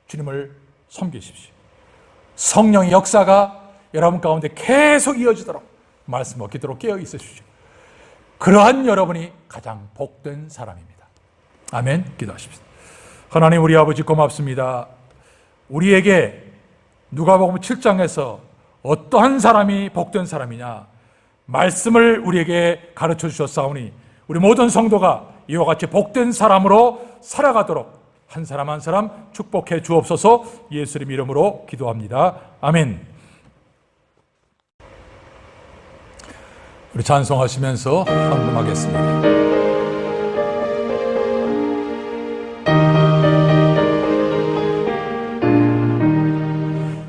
주님을 섬기십시오. 성령의 역사가 여러분 가운데 계속 이어지도록 말씀 얻기도록 깨어 있으십시오. 그러한 여러분이 가장 복된 사람입니다. 아멘. 기도하십시오. 하나님, 우리 아버지 고맙습니다. 우리에게 누가복음 7장에서 어떠한 사람이 복된 사람이냐 말씀을 우리에게 가르쳐 주셨사오니 우리 모든 성도가 이와 같이 복된 사람으로 살아가도록 한 사람 한 사람 축복해 주옵소서. 예수님 이름으로 기도합니다. 아멘. 우리 찬송하시면서 헌금하겠습니다.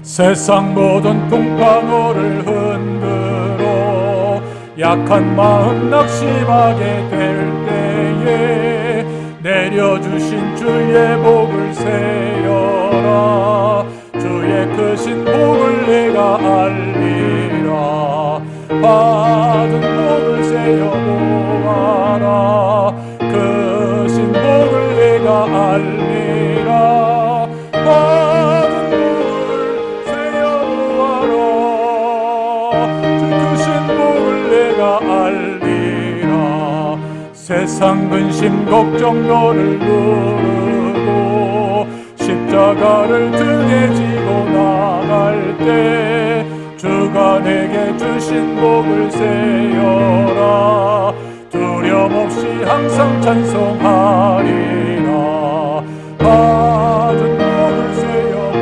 세상 모든 풍파노를 흔들어 약한 마음 낙심하게 될 때 내려주신 주의 복을 세어라. 주의 크신 복을 내가 알리라. 받은 복을 세어 보아라. 크신 복을 내가 알리라. 받은 복을 세어 보아라. 주 크신 복을 내가 알리라. 세상 근심 걱정 너를 누르고 십자가를 등에 지고 나갈 때 주가 내게 주신 복을 세어라. 두려움 없이 항상 찬송하리라. 받은 복을 세어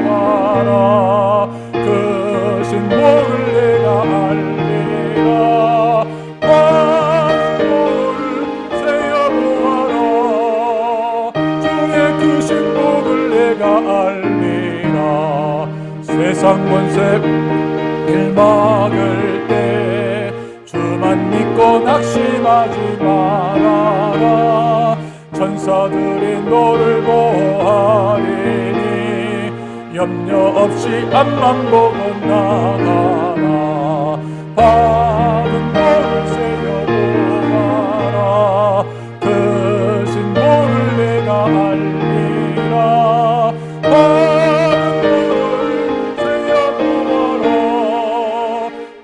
보아라. 크신 복을 내가 알리라. 받은 복을 세어 보아라. 주의 크신 복을 내가 알리라. 세상 권세 일 막을 때 주만 믿고 낙심하지 말아라. 천사들이 너를 보호하리니 염려 없이 앞만 보고 나가라. 받은 복을 세어 보아라. 크신 복을 내가 알리라. 받은 복을 세어 보아라.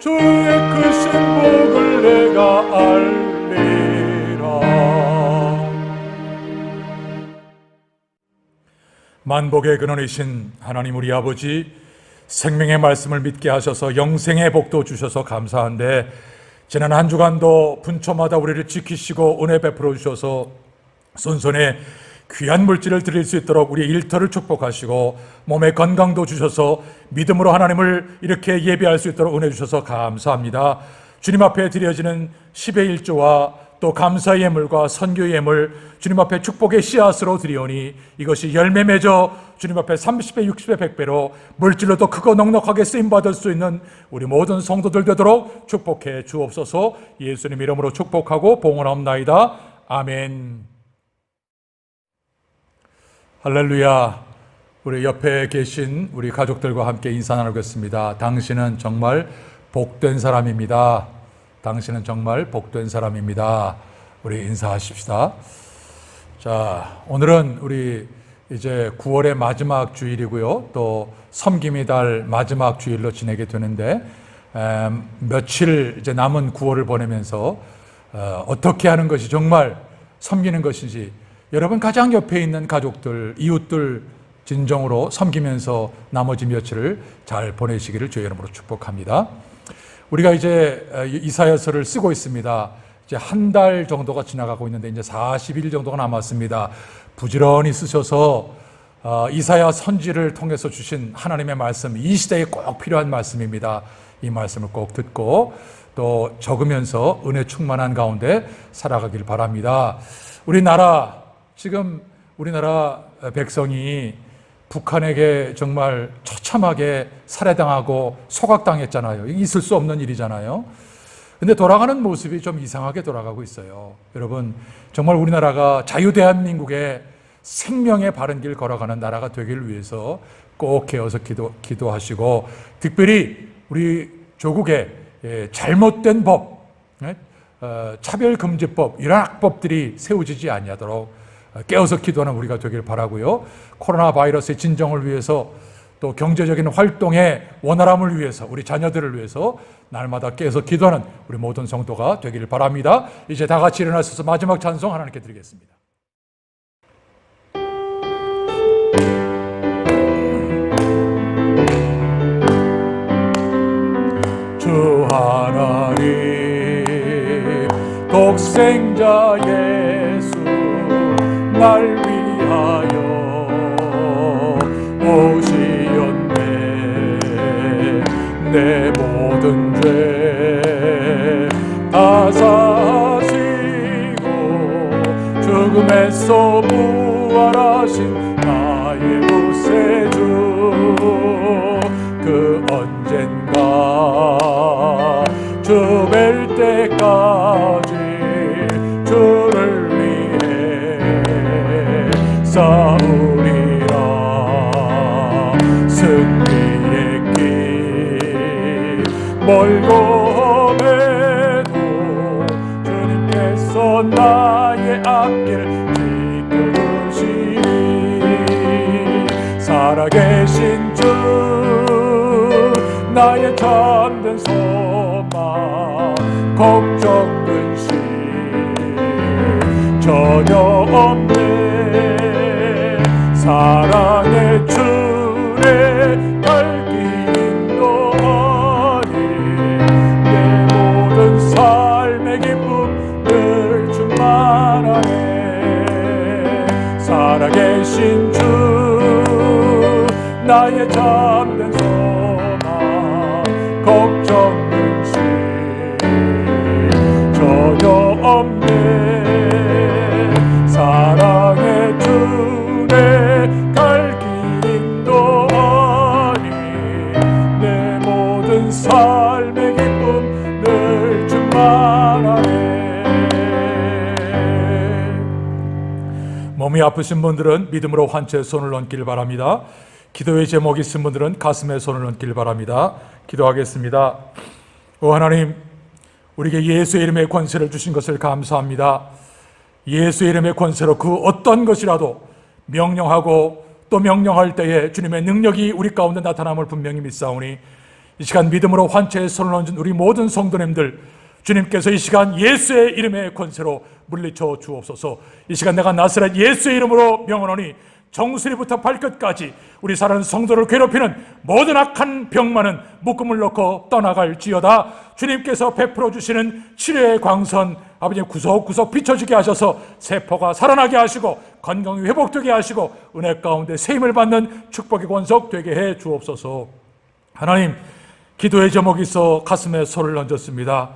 주의 크신 복을 내가 알리라. 만복의 근원이신 하나님 우리 아버지, 생명의 말씀을 믿게 하셔서 영생의 복도 주셔서 감사한데, 지난 한 주간도 분초마다 우리를 지키시고 은혜 베풀어 주셔서 손손에 귀한 물질을 드릴 수 있도록 우리의 일터를 축복하시고 몸의 건강도 주셔서 믿음으로 하나님을 이렇게 예배할 수 있도록 은혜 주셔서 감사합니다. 주님 앞에 드려지는 10의 1조와 또 감사의 예물과 선교의 예물 주님 앞에 축복의 씨앗으로 드리오니 이것이 열매 맺어 주님 앞에 30배, 60배, 100배로 물질로 더 크고 넉넉하게 쓰임받을 수 있는 우리 모든 성도들 되도록 축복해 주옵소서. 예수님 이름으로 축복하고 봉헌합나이다. 아멘. 할렐루야. 우리 옆에 계신 우리 가족들과 함께 인사 나누겠습니다. 당신은 정말 복된 사람입니다. 당신은 정말 복된 사람입니다. 우리 인사하십시다. 자, 오늘은 우리 이제 9월의 마지막 주일이고요. 또 섬김의 달 마지막 주일로 지내게 되는데, 며칠 이제 남은 9월을 보내면서 어떻게 하는 것이 정말 섬기는 것인지, 여러분 가장 옆에 있는 가족들, 이웃들 진정으로 섬기면서 나머지 며칠을 잘 보내시기를 주의 이름으로 축복합니다. 우리가 이제 이사야서를 쓰고 있습니다. 이제 한 달 정도가 지나가고 있는데 이제 40일 정도가 남았습니다. 부지런히 쓰셔서 이사야 선지를 통해서 주신 하나님의 말씀, 이 시대에 꼭 필요한 말씀입니다. 이 말씀을 꼭 듣고 또 적으면서 은혜 충만한 가운데 살아가길 바랍니다. 우리나라, 지금 우리나라 백성이 북한에게 정말 처참하게 살해당하고 소각당했잖아요. 있을 수 없는 일이잖아요. 근데 돌아가는 모습이 좀 이상하게 돌아가고 있어요. 여러분, 정말 우리나라가 자유대한민국의 생명의 바른 길 걸어가는 나라가 되기를 위해서 꼭 깨어서 기도하시고, 특별히 우리 조국의 잘못된 법, 차별금지법, 이런 악법들이 세워지지 아니하도록 깨어서 기도하는 우리가 되길 바라고요. 코로나 바이러스의 진정을 위해서 또 경제적인 활동의 원활함을 위해서 우리 자녀들을 위해서 날마다 깨어서 기도하는 우리 모든 성도가 되기를 바랍니다. 이제 다 같이 일어나셔서 마지막 찬송 하나님께 드리겠습니다. 주 하나님 독생자 예수 날 위하여 오시었네. 내 모든 죄 다 사시고 죽음에서 부활하신 나의 구세주, 그 언젠가 주 뵐 때까지 주를 위해 멀고 험해도 주님께서 나의 앞길 지켜주시니 살아계신 주 나의 참된 소망 걱정 근심 전혀 없네 사랑의 주의 갈길 인도하니 내 모든 삶의 기쁨을 충만하네 살아계신 주 나의 참된 소망 걱정 근심 전혀 없네 사랑의 주의 갈길 인도하니 내 모든 삶의 기쁨 늘 충만하네. 몸이 아프신 분들은 믿음으로 환처에 손을 얹길 바랍니다. 기도의 제목이 있은 분들은 가슴에 손을 얹길 바랍니다. 기도하겠습니다. 오 하나님, 우리에게 예수의 이름의 권세를 주신 것을 감사합니다. 예수의 이름의 권세로 그 어떤 것이라도 명령하고 또 명령할 때에 주님의 능력이 우리 가운데 나타남을 분명히 믿사오니 이 시간 믿음으로 환처에 손을 얹은 우리 모든 성도님들 주님께서 이 시간 예수의 이름의 권세로 물리쳐 주옵소서. 이 시간 내가 나사렛 예수의 이름으로 명하노니 정수리부터 발끝까지 우리 사랑하는 성도를 괴롭히는 모든 악한 병만은 묶음을 놓고 떠나갈지어다. 주님께서 베풀어 주시는 치료의 광선 아버지 구석구석 비춰주게 하셔서 세포가 살아나게 하시고 건강이 회복되게 하시고 은혜 가운데 세임을 받는 축복의 권석 되게 해 주옵소서. 하나님, 기도의 제목이 있어 가슴에 손을 얹었습니다.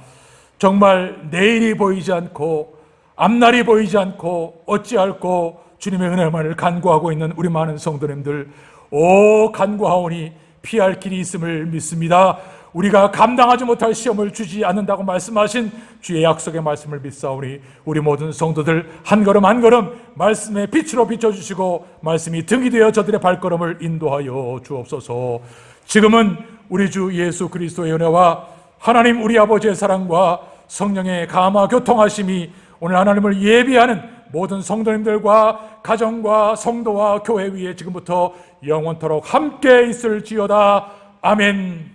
정말 내일이 보이지 않고 앞날이 보이지 않고 어찌할꼬 주님의 은혜만을 간구하고 있는 우리 많은 성도님들, 오 간구하오니 피할 길이 있음을 믿습니다. 우리가 감당하지 못할 시험을 주지 않는다고 말씀하신 주의 약속의 말씀을 믿사오니 우리 모든 성도들 한 걸음 한 걸음 말씀의 빛으로 비춰주시고 말씀이 등이 되어 저들의 발걸음을 인도하여 주옵소서. 지금은 우리 주 예수 그리스도의 은혜와 하나님 우리 아버지의 사랑과 성령의 감화 교통하심이 오늘 하나님을 예비하는 모든 성도님들과 가정과 성도와 교회 위에 지금부터 영원토록 함께 있을지어다. 아멘.